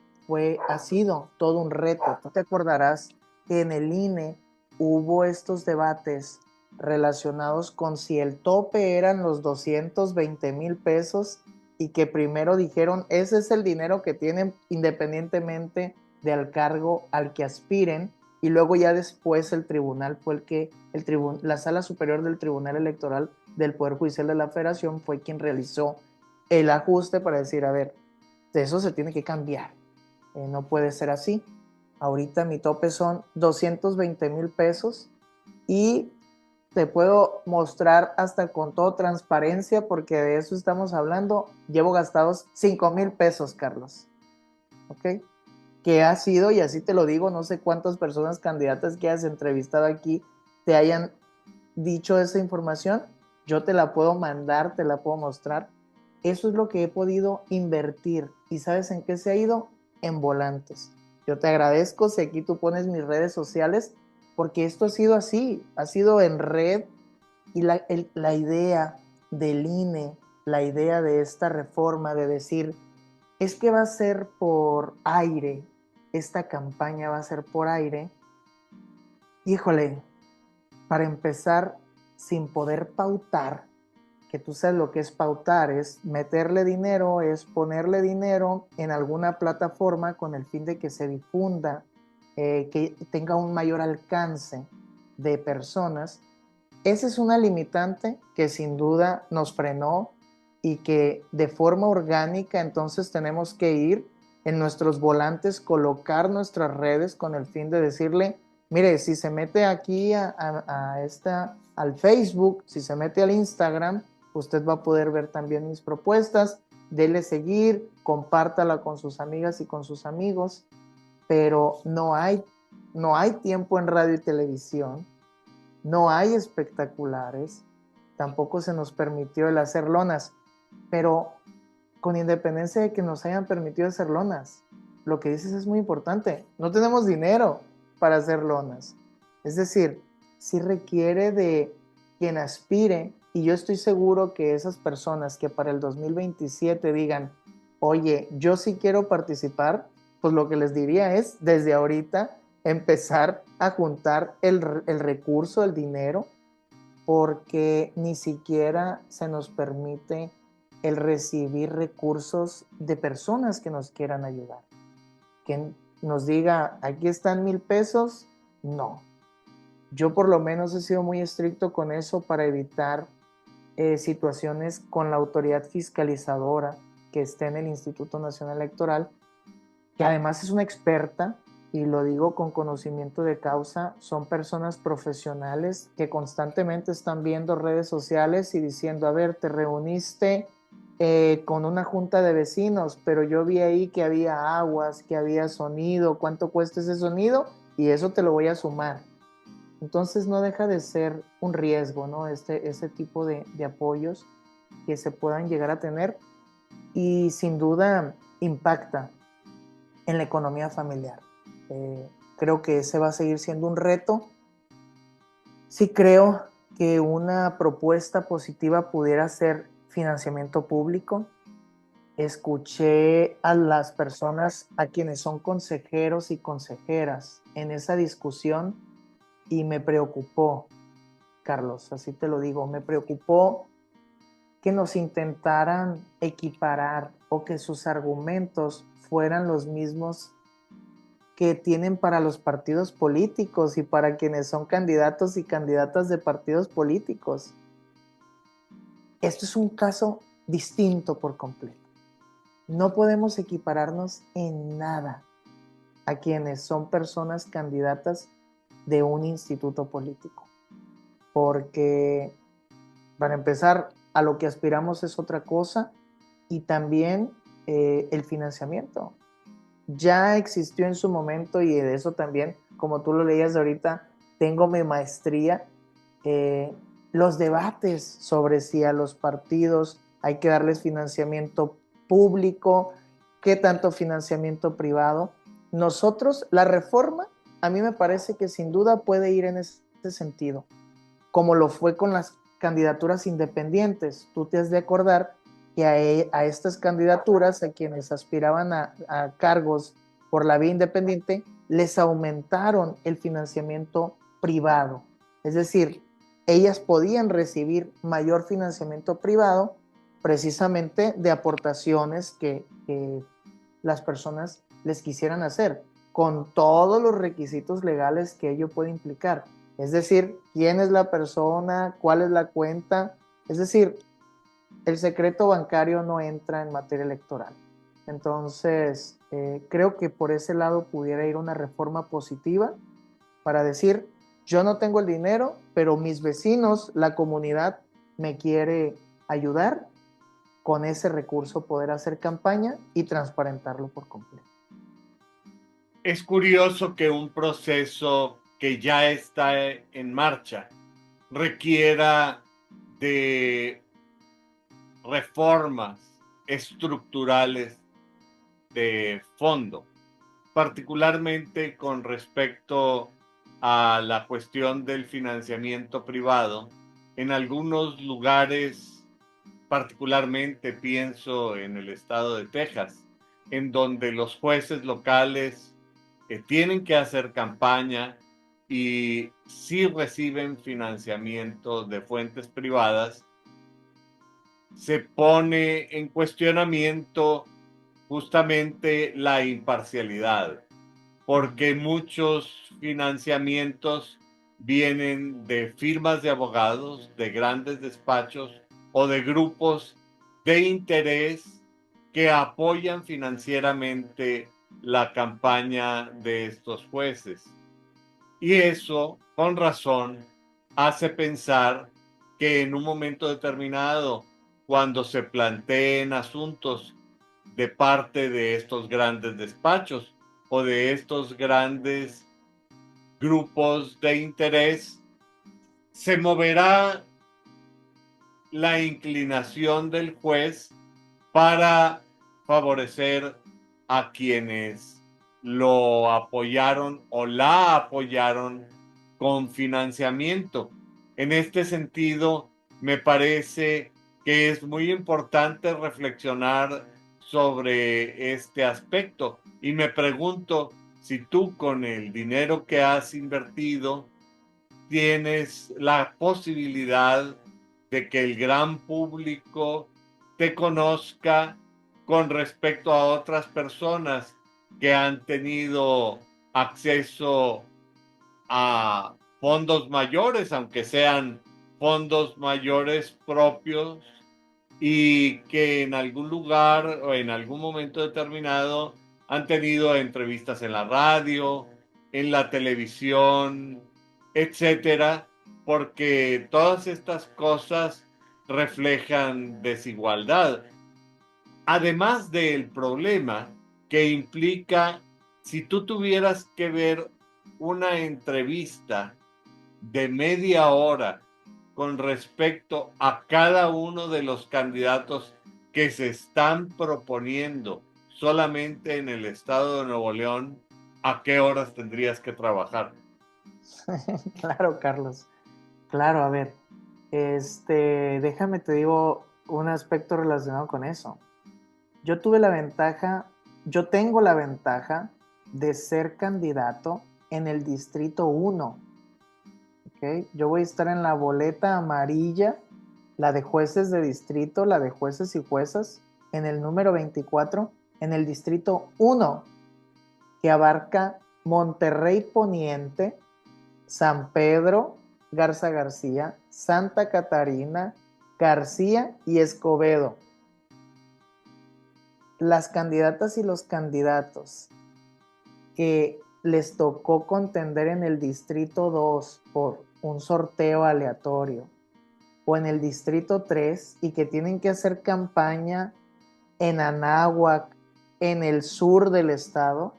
ha sido todo un reto. Tú te acordarás que en el INE hubo estos debates relacionados con si el tope eran los 220,000 pesos y que primero dijeron, ese es el dinero que tienen independientemente del cargo al que aspiren, y luego ya después el tribunal fue la Sala Superior del Tribunal Electoral del Poder Judicial de la Federación fue quien realizó el ajuste para decir, a ver, de eso se tiene que cambiar, no puede ser así. Ahorita mi tope son 220,000 pesos y te puedo mostrar hasta con toda transparencia, porque de eso estamos hablando. Llevo gastados 5,000 pesos, Carlos. ¿Ok? Que ha sido, y así te lo digo, no sé cuántas personas candidatas que has entrevistado aquí te hayan dicho esa información. Yo te la puedo mandar, te la puedo mostrar. Eso es lo que he podido invertir. ¿Y sabes en qué se ha ido? En volantes. Yo te agradezco si aquí tú pones mis redes sociales, porque esto ha sido así, ha sido en red. Y la idea del INE, la idea de esta reforma de decir, es que va a ser por aire, esta campaña va a ser por aire. Híjole, para empezar, sin poder pautar, que tú sabes lo que es pautar, es meterle dinero, es ponerle dinero en alguna plataforma con el fin de que se difunda, que tenga un mayor alcance de personas. Esa es una limitante que sin duda nos frenó y que de forma orgánica entonces tenemos que ir en nuestros volantes, colocar nuestras redes con el fin de decirle, mire, si se mete aquí al Facebook, si se mete al Instagram, usted va a poder ver también mis propuestas, dele seguir, compártala con sus amigas y con sus amigos, pero no hay tiempo en radio y televisión, no hay espectaculares, tampoco se nos permitió el hacer lonas, pero con independencia de que nos hayan permitido hacer lonas, lo que dices es muy importante, no tenemos dinero para hacer lonas. Es decir, sí requiere de quien aspire, y yo estoy seguro que esas personas que para el 2027 digan, oye, yo sí quiero participar, pues lo que les diría es, desde ahorita, empezar a juntar el recurso, el dinero, porque ni siquiera se nos permite el recibir recursos de personas que nos quieran ayudar. Que nos diga, aquí están 1,000 pesos, no. Yo por lo menos he sido muy estricto con eso para evitar situaciones con la autoridad fiscalizadora que esté en el Instituto Nacional Electoral, que además es una experta, y lo digo con conocimiento de causa, son personas profesionales que constantemente están viendo redes sociales y diciendo, a ver, te reuniste con una junta de vecinos, pero yo vi ahí que había aguas, que había sonido, cuánto cuesta ese sonido, y eso te lo voy a sumar. Entonces no deja de ser un riesgo, ¿no? Este tipo de apoyos que se puedan llegar a tener, y sin duda impacta en la economía familiar. Creo que ese va a seguir siendo un reto. Sí creo que una propuesta positiva pudiera ser financiamiento público. Escuché a las personas, a quienes son consejeros y consejeras en esa discusión, y me preocupó, Carlos, así te lo digo, me preocupó que nos intentaran equiparar o que sus argumentos fueran los mismos que tienen para los partidos políticos y para quienes son candidatos y candidatas de partidos políticos. Esto es un caso distinto por completo. No podemos equipararnos en nada a quienes son personas candidatas de un instituto político, porque para empezar, a lo que aspiramos es otra cosa, y también el financiamiento. Ya existió en su momento, y de eso también, como tú lo leías ahorita, tengo mi maestría, los debates sobre si a los partidos hay que darles financiamiento público, qué tanto financiamiento privado. Nosotros, la reforma, a mí me parece que sin duda puede ir en ese sentido, como lo fue con las candidaturas independientes. Tú te has de acordar que a estas candidaturas, a quienes aspiraban a cargos por la vía independiente, les aumentaron el financiamiento privado. Es decir, ellas podían recibir mayor financiamiento privado precisamente de aportaciones que las personas les quisieran hacer, con todos los requisitos legales que ello puede implicar. Es decir, quién es la persona, cuál es la cuenta. Es decir, el secreto bancario no entra en materia electoral. Entonces, creo que por ese lado pudiera ir una reforma positiva para decir, yo no tengo el dinero, pero mis vecinos, la comunidad me quiere ayudar, con ese recurso poder hacer campaña y transparentarlo por completo. Es curioso que un proceso que ya está en marcha requiera de reformas estructurales de fondo, particularmente con respecto a la cuestión del financiamiento privado. En algunos lugares, particularmente pienso en el estado de Texas, en donde los jueces locales tienen que hacer campaña y sí reciben financiamiento de fuentes privadas, se pone en cuestionamiento justamente la imparcialidad, porque muchos financiamientos vienen de firmas de abogados, de grandes despachos o de grupos de interés que apoyan financieramente la campaña de estos jueces. Y eso, con razón, hace pensar que en un momento determinado, cuando se planteen asuntos de parte de estos grandes despachos o de estos grandes grupos de interés, se moverá la inclinación del juez para favorecer a quienes lo apoyaron o la apoyaron con financiamiento. En este sentido, me parece que es muy importante reflexionar sobre este aspecto, y me pregunto si tú, con el dinero que has invertido, tienes la posibilidad de que el gran público te conozca con respecto a otras personas que han tenido acceso a fondos mayores, aunque sean fondos mayores propios, y que en algún lugar o en algún momento determinado han tenido entrevistas en la radio, en la televisión, etcétera, porque todas estas cosas reflejan desigualdad. Además del problema que implica si tú tuvieras que ver una entrevista de media hora con respecto a cada uno de los candidatos que se están proponiendo solamente en el estado de Nuevo León, ¿a qué horas tendrías que trabajar? Claro, Carlos. Claro, a ver, déjame te digo un aspecto relacionado con eso. Yo tuve la ventaja, yo tengo la ventaja de ser candidato en el distrito 1. ¿Ok? Yo voy a estar en la boleta amarilla, la de jueces de distrito, la de jueces y juezas, en el número 24, en el distrito 1, que abarca Monterrey Poniente, San Pedro, Garza García, Santa Catarina, García y Escobedo. Las candidatas y los candidatos que les tocó contender en el distrito 2 por un sorteo aleatorio o en el distrito 3 y que tienen que hacer campaña en Anáhuac, en el sur del estado.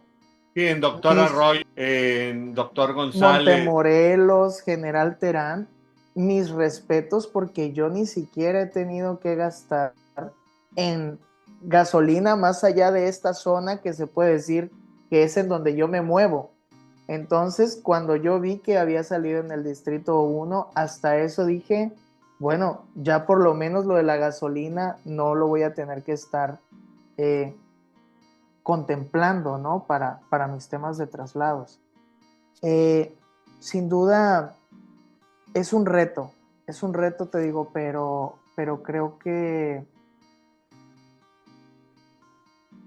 Sí, en Doctor Arroyo, en Doctor González. Montemorelos, General Terán, mis respetos porque yo ni siquiera he tenido que gastar en gasolina más allá de esta zona que se puede decir que es en donde yo me muevo. Entonces, cuando yo vi que había salido en el distrito 1, hasta eso dije, bueno, ya por lo menos lo de la gasolina no lo voy a tener que estar contemplando, ¿no? Para mis temas de traslados. Sin duda es un reto, te digo, pero creo que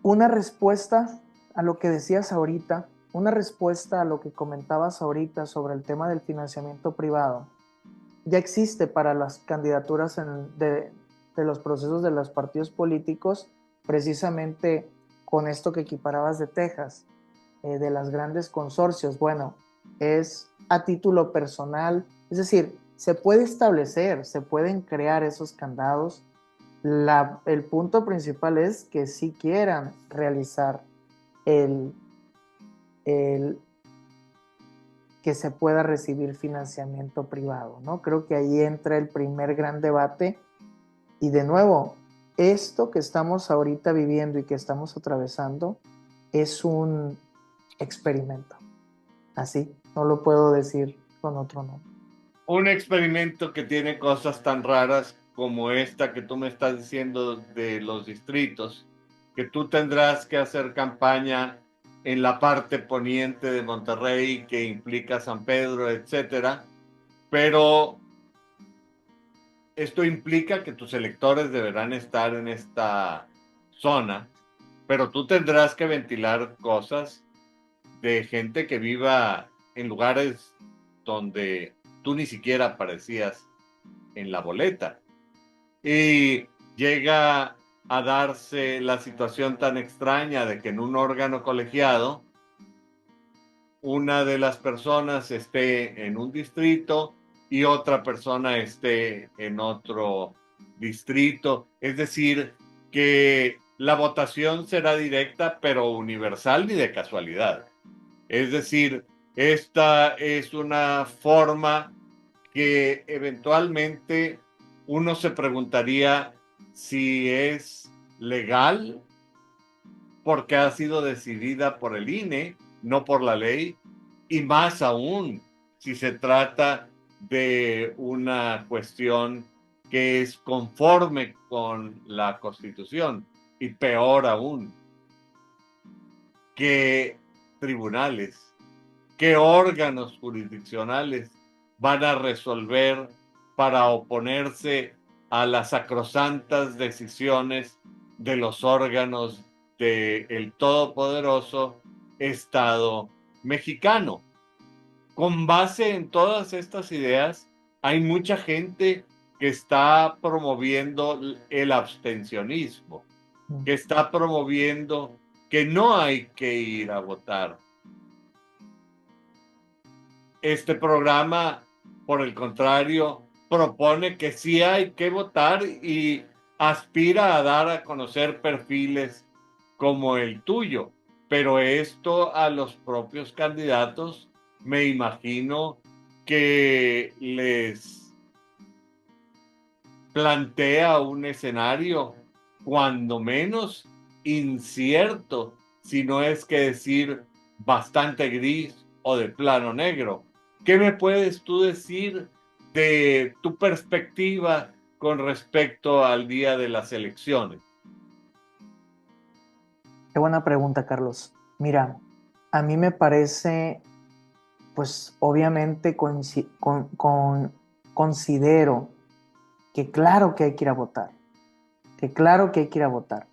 una respuesta a lo que decías ahorita, una respuesta a lo que comentabas ahorita sobre el tema del financiamiento privado, ya existe para las candidaturas de los procesos de los partidos políticos, precisamente con esto que equiparabas de Texas, de las grandes consorcios. Bueno, es a título personal, es decir, se puede establecer, se pueden crear esos candados. El punto principal es que sí quieran realizar el que se pueda recibir financiamiento privado, ¿no? Creo que ahí entra el primer gran debate y de nuevo, esto que estamos ahorita viviendo y que estamos atravesando es un experimento. Así, no lo puedo decir con otro nombre. Un experimento que tiene cosas tan raras como esta que tú me estás diciendo de los distritos, que tú tendrás que hacer campaña en la parte poniente de Monterrey que implica San Pedro, etcétera, pero esto implica que tus electores deberán estar en esta zona, pero tú tendrás que ventilar cosas de gente que viva en lugares donde tú ni siquiera aparecías en la boleta. Y llega a darse la situación tan extraña de que en un órgano colegiado una de las personas esté en un distrito y otra persona esté en otro distrito. Es decir, que la votación será directa pero universal ni de casualidad. Es decir, esta es una forma que eventualmente uno se preguntaría si es legal porque ha sido decidida por el INE, no por la ley, y más aún si se trata de una cuestión que es conforme con la Constitución, y peor aún, qué tribunales, qué órganos jurisdiccionales van a resolver para oponerse a las sacrosantas decisiones de los órganos del todopoderoso Estado mexicano. Con base en todas estas ideas, hay mucha gente que está promoviendo el abstencionismo, que está promoviendo que no hay que ir a votar. Este programa, por el contrario, propone que sí hay que votar y aspira a dar a conocer perfiles como el tuyo, pero esto a los propios candidatos me imagino que les plantea un escenario cuando menos incierto, si no es que decir bastante gris o de plano negro. ¿Qué me puedes tú decir de tu perspectiva con respecto al día de las elecciones? Qué buena pregunta, Carlos. Mira, a mí me parece, pues obviamente considero que claro que hay que ir a votar, que claro que hay que ir a votar.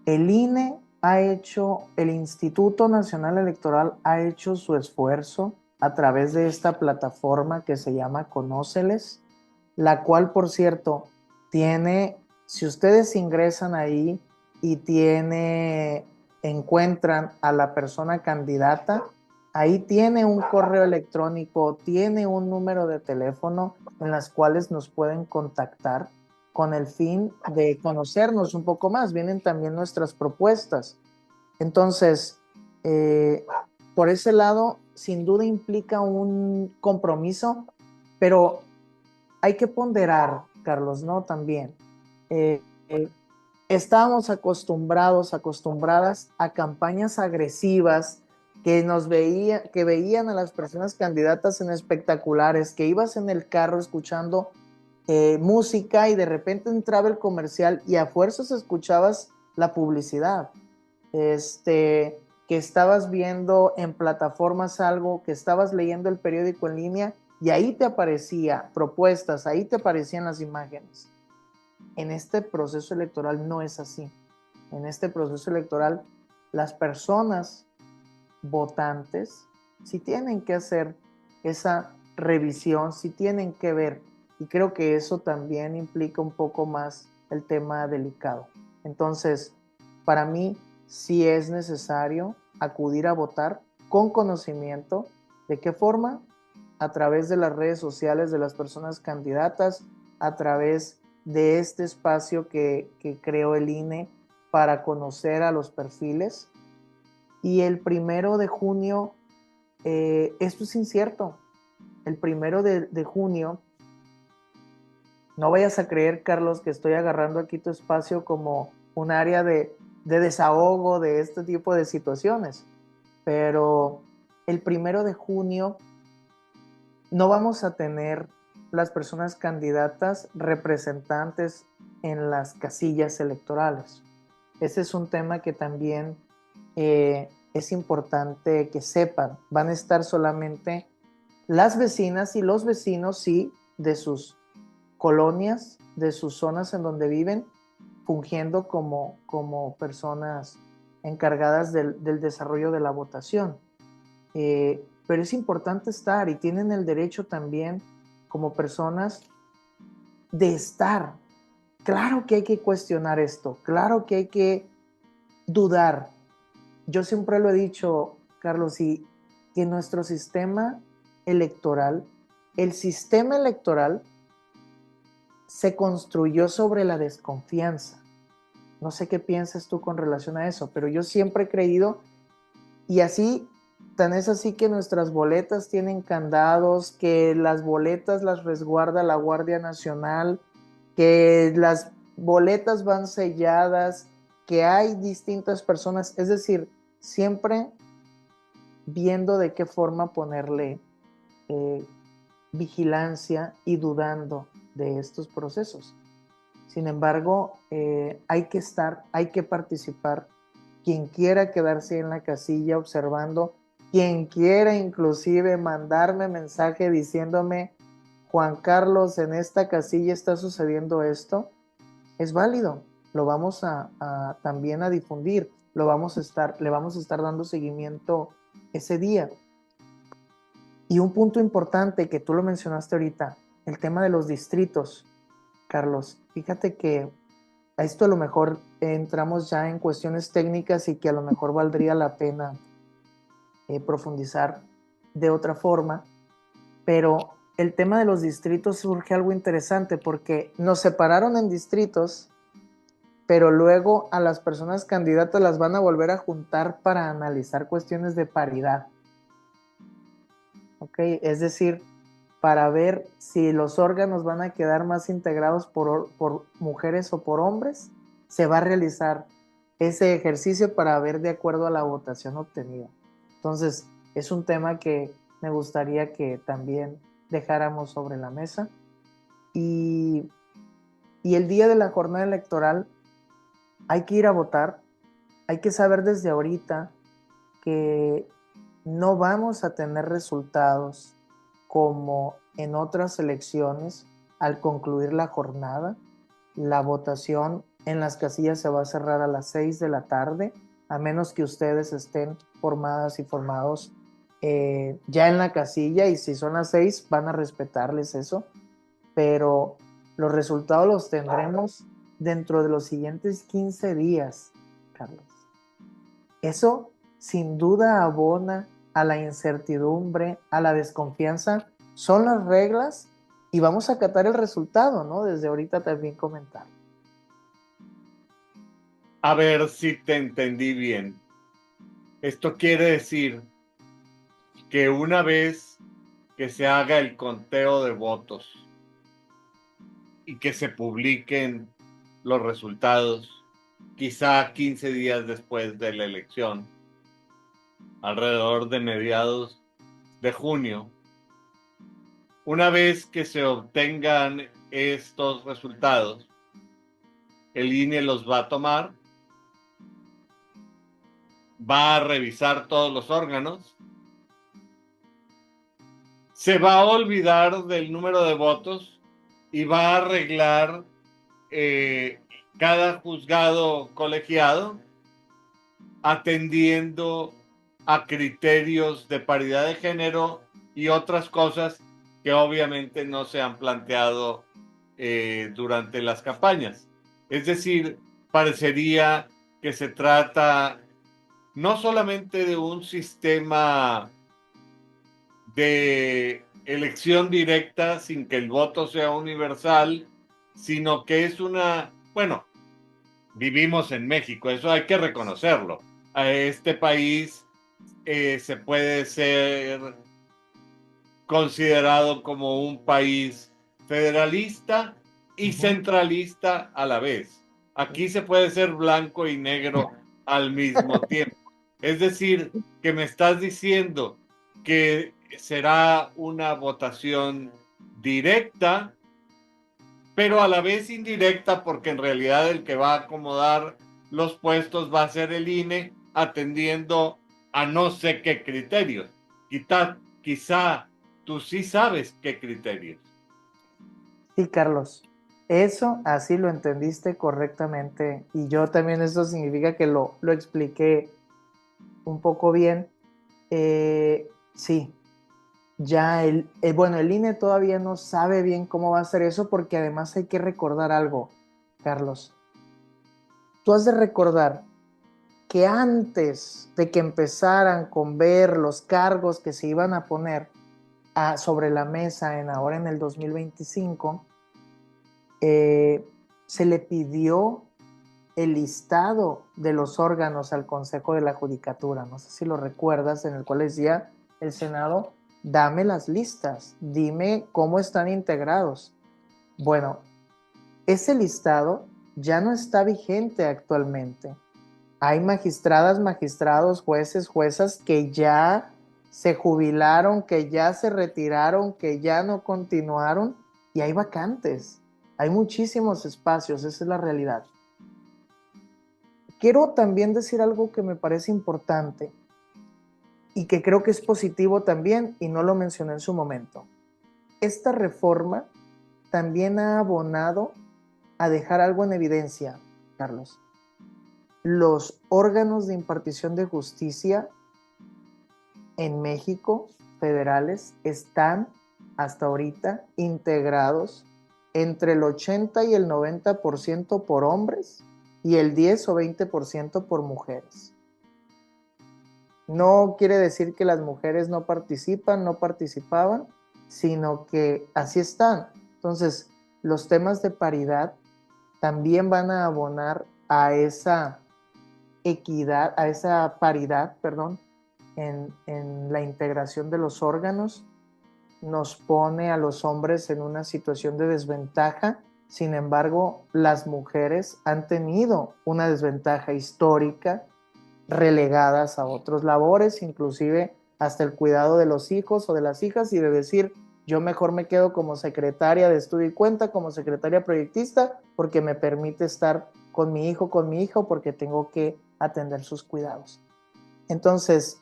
El INE ha hecho, el Instituto Nacional Electoral ha hecho su esfuerzo a través de esta plataforma que se llama Conóceles, la cual, por cierto, tiene, si ustedes ingresan ahí y encuentran a la persona candidata, ahí tiene un correo electrónico, tiene un número de teléfono en las cuales nos pueden contactar con el fin de conocernos un poco más. Vienen también nuestras propuestas. Entonces, por ese lado, sin duda implica un compromiso, pero hay que ponderar, Carlos, ¿no? También. Eh, eh, Estábamos acostumbradas a campañas agresivas que veían a las personas candidatas en espectaculares, que ibas en el carro escuchando música y de repente entraba el comercial y a fuerzas escuchabas la publicidad. Que estabas viendo en plataformas algo, que estabas leyendo el periódico en línea y ahí te aparecía propuestas, ahí te aparecían las imágenes. En este proceso electoral no es así. En este proceso electoral, las personas votantes sí tienen que hacer esa revisión, sí tienen que ver. Y creo que eso también implica un poco más el tema delicado. Entonces, para mí sí es necesario acudir a votar con conocimiento. ¿De qué forma? A través de las redes sociales de las personas candidatas, a través de este espacio que creó el INE para conocer a los perfiles. Y el 1 de junio, esto es incierto. El 1 de junio, no vayas a creer, Carlos, que estoy agarrando aquí tu espacio como un área de desahogo de este tipo de situaciones. Pero el 1 de junio no vamos a tener las personas candidatas representantes en las casillas electorales. Ese es un tema que también es importante que sepan. Van a estar solamente las vecinas y los vecinos, sí, de sus colonias, de sus zonas en donde viven, fungiendo como personas encargadas del desarrollo de la votación. Pero es importante estar y tienen el derecho también como personas de estar. Claro que hay que cuestionar esto, claro que hay que dudar. Yo siempre lo he dicho, Carlos, y que nuestro sistema electoral, el sistema electoral se construyó sobre la desconfianza. No sé qué piensas tú con relación a eso, pero yo siempre he creído, y así, tan es así que nuestras boletas tienen candados, que las boletas las resguarda la Guardia Nacional, que las boletas van selladas, que hay distintas personas, es decir, siempre viendo de qué forma ponerle vigilancia y dudando de estos procesos. Sin embargo, hay que estar, hay que participar. Quien quiera quedarse en la casilla observando, quien quiera inclusive mandarme mensaje diciéndome, Juan Carlos, en esta casilla está sucediendo esto, es válido, lo vamos también a difundir, le vamos a estar dando seguimiento ese día. Y un punto importante que tú lo mencionaste ahorita, el tema de los distritos, Carlos. Fíjate que a esto a lo mejor entramos ya en cuestiones técnicas y que a lo mejor valdría la pena profundizar de otra forma, pero el tema de los distritos surge algo interesante porque nos separaron en distritos, pero luego a las personas candidatas las van a volver a juntar para analizar cuestiones de paridad. ¿Ok? Es decir, para ver si los órganos van a quedar más integrados por mujeres o por hombres, se va a realizar ese ejercicio para ver de acuerdo a la votación obtenida. Entonces, es un tema que me gustaría que también dejáramos sobre la mesa. Y el día de la jornada electoral hay que ir a votar, hay que saber desde ahorita que no vamos a tener resultados como en otras elecciones al concluir la jornada. La votación en las casillas se va a cerrar a las 6 de la tarde, a menos que ustedes estén formadas y formados ya en la casilla, y si son las 6 van a respetarles eso, pero los resultados los tendremos dentro de los siguientes 15 días, Carlos. Eso sin duda abona a la incertidumbre, a la desconfianza. Son las reglas y vamos a acatar el resultado, ¿no? Desde ahorita también comentar. A ver si te entendí bien. Esto quiere decir que una vez que se haga el conteo de votos y que se publiquen los resultados, quizá 15 días después de la elección, alrededor de mediados de junio, una vez que se obtengan estos resultados, el INE los va a tomar, va a revisar todos los órganos, se va a olvidar del número de votos y va a arreglar cada juzgado colegiado atendiendo a criterios de paridad de género y otras cosas que obviamente no se han planteado durante las campañas. Es decir, parecería que se trata no solamente de un sistema de elección directa sin que el voto sea universal, sino que es bueno, vivimos en México, eso hay que reconocerlo. A este país se puede ser considerado como un país federalista y centralista a la vez. Aquí se puede ser blanco y negro al mismo tiempo. Es decir, que me estás diciendo que será una votación directa, pero a la vez indirecta, porque en realidad el que va a acomodar los puestos va a ser el INE, atendiendo a no sé qué criterios. Quizá tú sí sabes qué criterios. Sí, Carlos, eso así lo entendiste correctamente, y yo también, eso significa que lo expliqué un poco bien. Sí, ya bueno, el INE todavía no sabe bien cómo va a hacer eso, porque además hay que recordar algo, Carlos. Tú has de recordar que antes de que empezaran con ver los cargos que se iban a poner sobre la mesa ahora en el 2025, se le pidió el listado de los órganos al Consejo de la Judicatura. No sé si lo recuerdas, en el cual decía el Senado: dame las listas, dime cómo están integrados. Bueno, ese listado ya no está vigente actualmente. Hay magistradas, magistrados, jueces, juezas que ya se jubilaron, que ya se retiraron, que ya no continuaron, y hay vacantes. Hay muchísimos espacios, esa es la realidad. Quiero también decir algo que me parece importante y que creo que es positivo también, y no lo mencioné en su momento. esta reforma también ha abonado a dejar algo en evidencia, Carlos. Los órganos de impartición de justicia en México, federales, están hasta ahorita integrados entre el 80 y el 90% por hombres y el 10 o 20% por mujeres. No quiere decir que las mujeres no participan, no participaban, sino que así están. Entonces, los temas de paridad también van a abonar a esa equidad, a esa paridad, perdón, en la integración de los órganos. Nos pone a los hombres en una situación de desventaja. Sin embargo, las mujeres han tenido una desventaja histórica, relegadas a otras labores, inclusive hasta el cuidado de los hijos o de las hijas, y de decir, yo mejor me quedo como secretaria de estudio y cuenta, como secretaria proyectista, porque me permite estar con mi hijo, con mi hija, o porque tengo que atender sus cuidados. Entonces,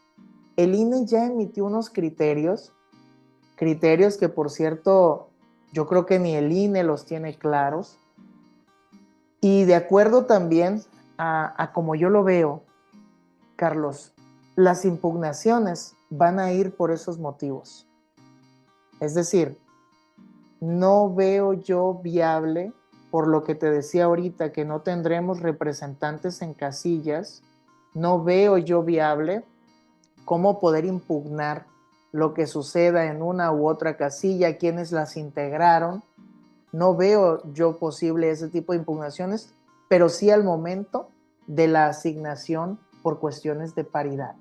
el INE ya emitió unos criterios que, por cierto, yo creo que ni el INE los tiene claros, y de acuerdo también a como yo lo veo, Carlos, las impugnaciones van a ir por esos motivos. Es decir, no veo yo viable, por lo que te decía ahorita, que no tendremos representantes en casillas, no veo yo viable cómo poder impugnar lo que suceda en una u otra casilla, quienes las integraron. No veo yo posible ese tipo de impugnaciones, pero sí al momento de la asignación por cuestiones de paridad.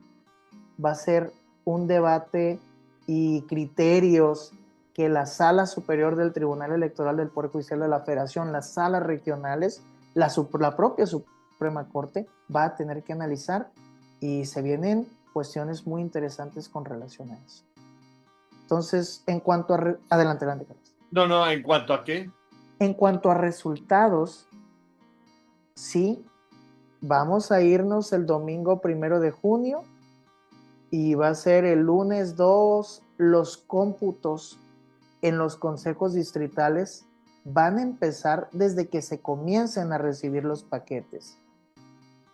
Va a ser un debate y criterios que la Sala Superior del Tribunal Electoral del Poder Judicial de la Federación, las salas regionales, la propia Suprema Corte va a tener que analizar, y se vienen cuestiones muy interesantes con relación a eso. Entonces, en cuanto a... Adelante, Carlos. No, ¿en cuanto a qué? En cuanto a resultados, sí, vamos a irnos el domingo 1 de junio y va a ser el lunes 2. Los cómputos en los consejos distritales van a empezar desde que se comiencen a recibir los paquetes.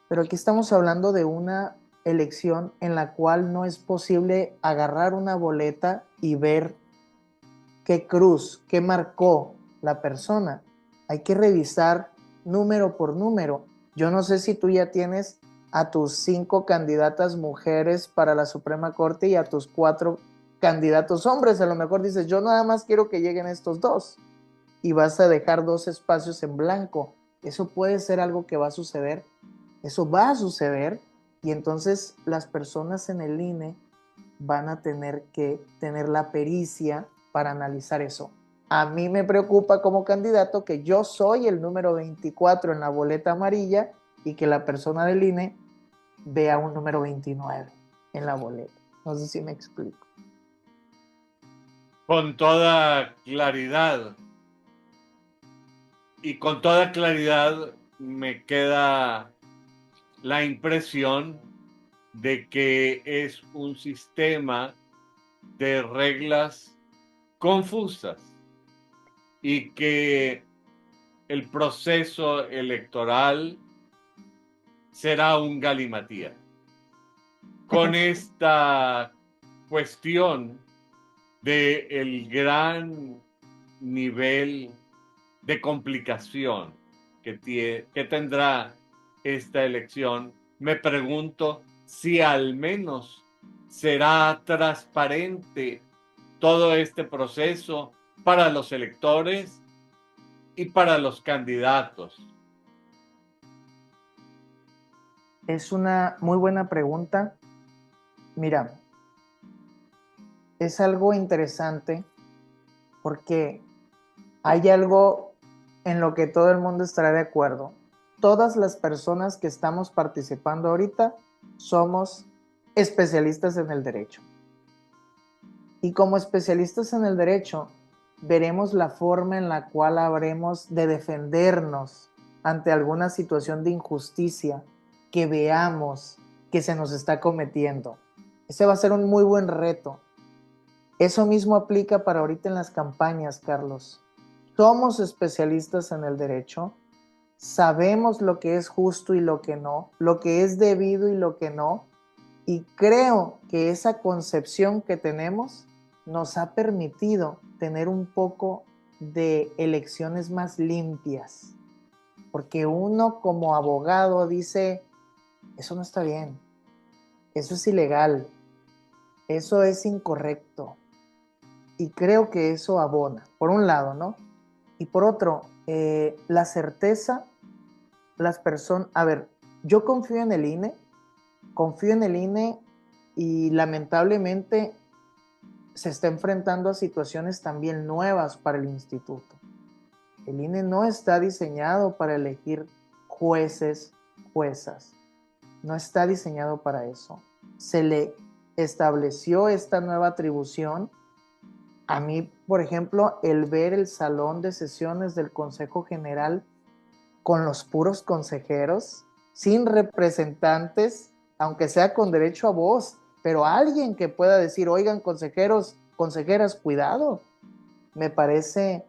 Pero aquí estamos hablando de una elección en la cual no es posible agarrar una boleta y ver qué cruz, qué marcó la persona. Hay que revisar número por número. Yo no sé si tú ya tienes a tus 5 candidatas mujeres para la Suprema Corte y a tus 4 candidatos hombres. A lo mejor dices, yo nada más quiero que lleguen estos 2 y vas a dejar 2 espacios en blanco. Eso puede ser algo que va a suceder. Eso va a suceder, y entonces las personas en el INE van a tener que tener la pericia para analizar eso. A mí me preocupa como candidato que yo soy el número 24 en la boleta amarilla y que la persona del INE vea un número 29 en la boleta. No sé si me explico. Con toda claridad. Y con toda claridad me queda la impresión de que es un sistema de reglas confusas y que el proceso electoral será un galimatías. Con esta cuestión del gran nivel de complicación que tendrá esta elección, me pregunto si al menos será transparente todo este proceso para los electores y para los candidatos. Es una muy buena pregunta. Mira, es algo interesante porque hay algo en lo que todo el mundo estará de acuerdo. Todas las personas que estamos participando ahorita somos especialistas en el derecho. Y como especialistas en el derecho, veremos la forma en la cual habremos de defendernos ante alguna situación de injusticia que veamos que se nos está cometiendo. Ese va a ser un muy buen reto. Eso mismo aplica para ahorita en las campañas, Carlos. Somos especialistas en el derecho, sabemos lo que es justo y lo que no, lo que es debido y lo que no, y creo que esa concepción que tenemos nos ha permitido tener un poco de elecciones más limpias, porque uno como abogado dice, eso no está bien, eso es ilegal, eso es incorrecto, y creo que eso abona, por un lado, ¿no? Y por otro, la certeza, las personas, a ver, yo confío en el INE y lamentablemente se está enfrentando a situaciones también nuevas para el instituto. El INE no está diseñado para elegir jueces, juezas, no está diseñado para eso. Se le estableció esta nueva atribución. A mí, por ejemplo, el ver el salón de sesiones del Consejo General con los puros consejeros, sin representantes, aunque sea con derecho a voz, pero alguien que pueda decir, oigan, consejeros, consejeras, cuidado, me parece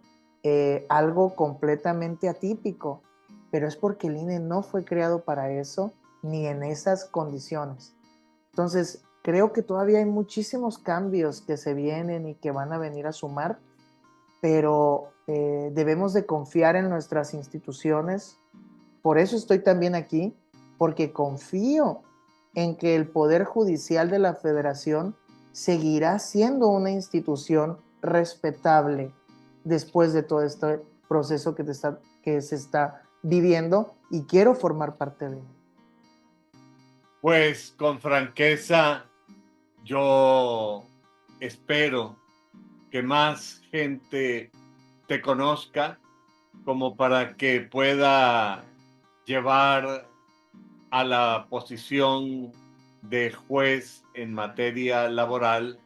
algo completamente atípico, pero es porque el INE no fue creado para eso, ni en esas condiciones. Entonces, creo que todavía hay muchísimos cambios que se vienen y que van a venir a sumar, pero debemos de confiar en nuestras instituciones. Por eso estoy también aquí, porque confío en que el Poder Judicial de la Federación seguirá siendo una institución respetable después de todo este proceso que se está viviendo, y quiero formar parte de él. Pues con franqueza, yo espero que más gente te conozca como para que pueda llevar a la posición de juez en materia laboral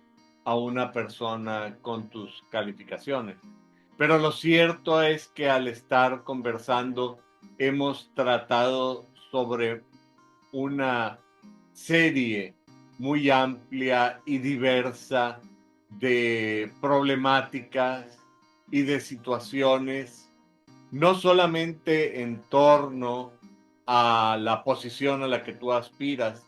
a una persona con tus calificaciones. Pero lo cierto es que al estar conversando hemos tratado sobre una serie muy amplia y diversa de problemáticas y de situaciones, no solamente en torno a la posición a la que tú aspiras,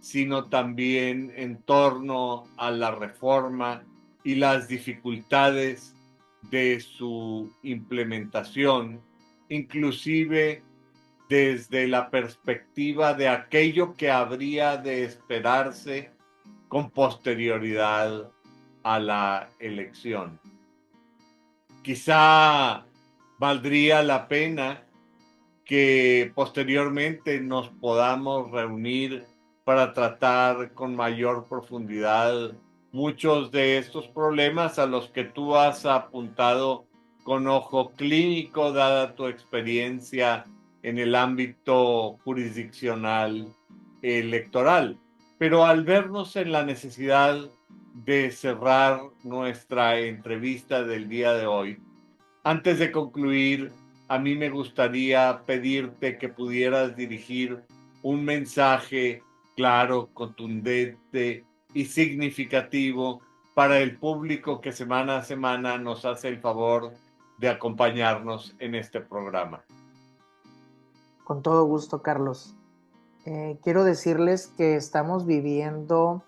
sino también en torno a la reforma y las dificultades de su implementación, inclusive desde la perspectiva de aquello que habría de esperarse con posterioridad a la elección. Quizá valdría la pena que posteriormente nos podamos reunir para tratar con mayor profundidad muchos de estos problemas a los que tú has apuntado con ojo clínico, dada tu experiencia en el ámbito jurisdiccional electoral. Pero al vernos en la necesidad de cerrar nuestra entrevista del día de hoy, antes de concluir, a mí me gustaría pedirte que pudieras dirigir un mensaje claro, contundente y significativo para el público que semana a semana nos hace el favor de acompañarnos en este programa. Con todo gusto, Carlos. Quiero decirles que estamos viviendo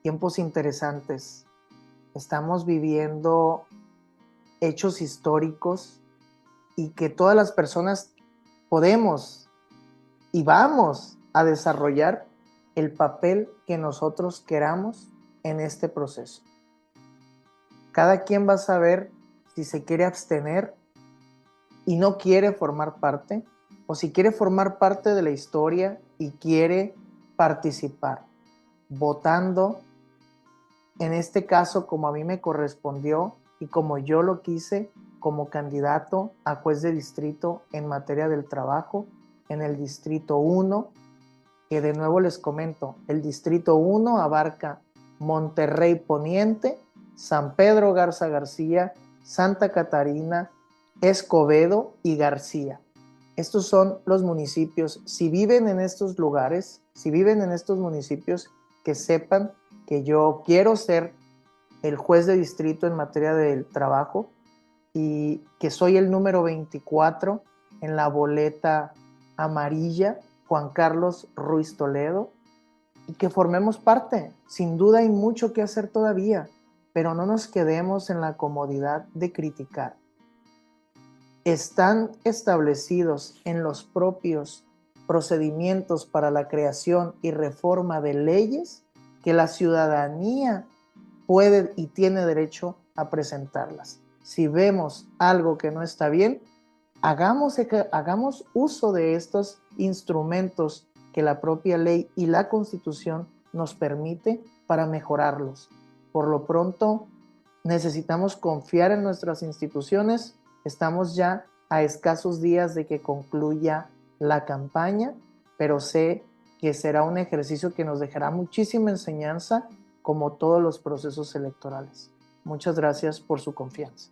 tiempos interesantes. Estamos viviendo hechos históricos, y que todas las personas podemos y vamos a desarrollar el papel que nosotros queramos en este proceso. Cada quien va a saber si se quiere abstener y no quiere formar parte, o si quiere formar parte de la historia y quiere participar, votando, en este caso como a mí me correspondió y como yo lo quise, como candidato a juez de distrito en materia del trabajo en el distrito 1, que de nuevo les comento, el distrito 1 abarca Monterrey Poniente, San Pedro Garza García, Santa Catarina, Escobedo y García. Estos son los municipios. Si viven en estos lugares, si viven en estos municipios, que sepan que yo quiero ser el juez de distrito en materia del trabajo y que soy el número 24 en la boleta amarilla, Juan Carlos Ruiz Toledo, y que formemos parte. Sin duda hay mucho que hacer todavía, pero no nos quedemos en la comodidad de criticar. Están establecidos en los propios procedimientos para la creación y reforma de leyes que la ciudadanía puede y tiene derecho a presentarlas. Si vemos algo que no está bien, hagamos uso de estos instrumentos que la propia ley y la Constitución nos permite para mejorarlos. Por lo pronto, necesitamos confiar en nuestras instituciones. Estamos ya a escasos días de que concluya la campaña, pero sé que será un ejercicio que nos dejará muchísima enseñanza, como todos los procesos electorales. Muchas gracias por su confianza.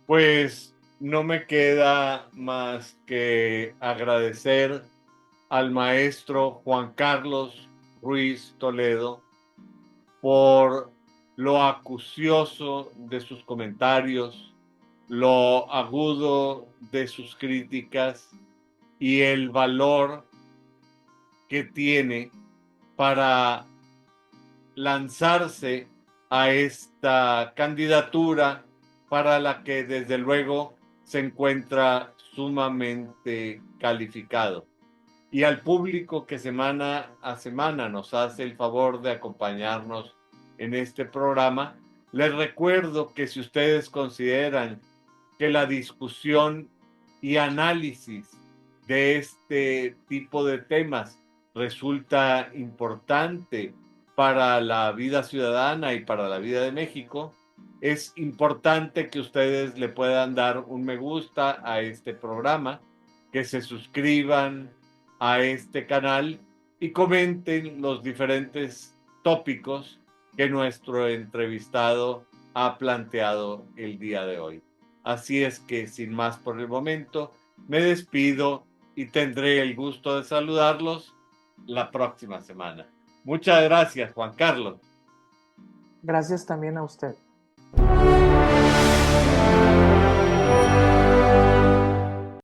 Pues no me queda más que agradecer al maestro Juan Carlos Ruiz Toledo por lo acucioso de sus comentarios, lo agudo de sus críticas y el valor que tiene para lanzarse a esta candidatura para la que desde luego se encuentra sumamente calificado. Y al público que semana a semana nos hace el favor de acompañarnos en este programa, les recuerdo que si ustedes consideran que la discusión y análisis de este tipo de temas resulta importante para la vida ciudadana y para la vida de México, es importante que ustedes le puedan dar un me gusta a este programa, que se suscriban a este canal y comenten los diferentes tópicos que nuestro entrevistado ha planteado el día de hoy. Así es que, sin más por el momento, me despido y tendré el gusto de saludarlos la próxima semana. Muchas gracias, Juan Carlos. Gracias también a usted.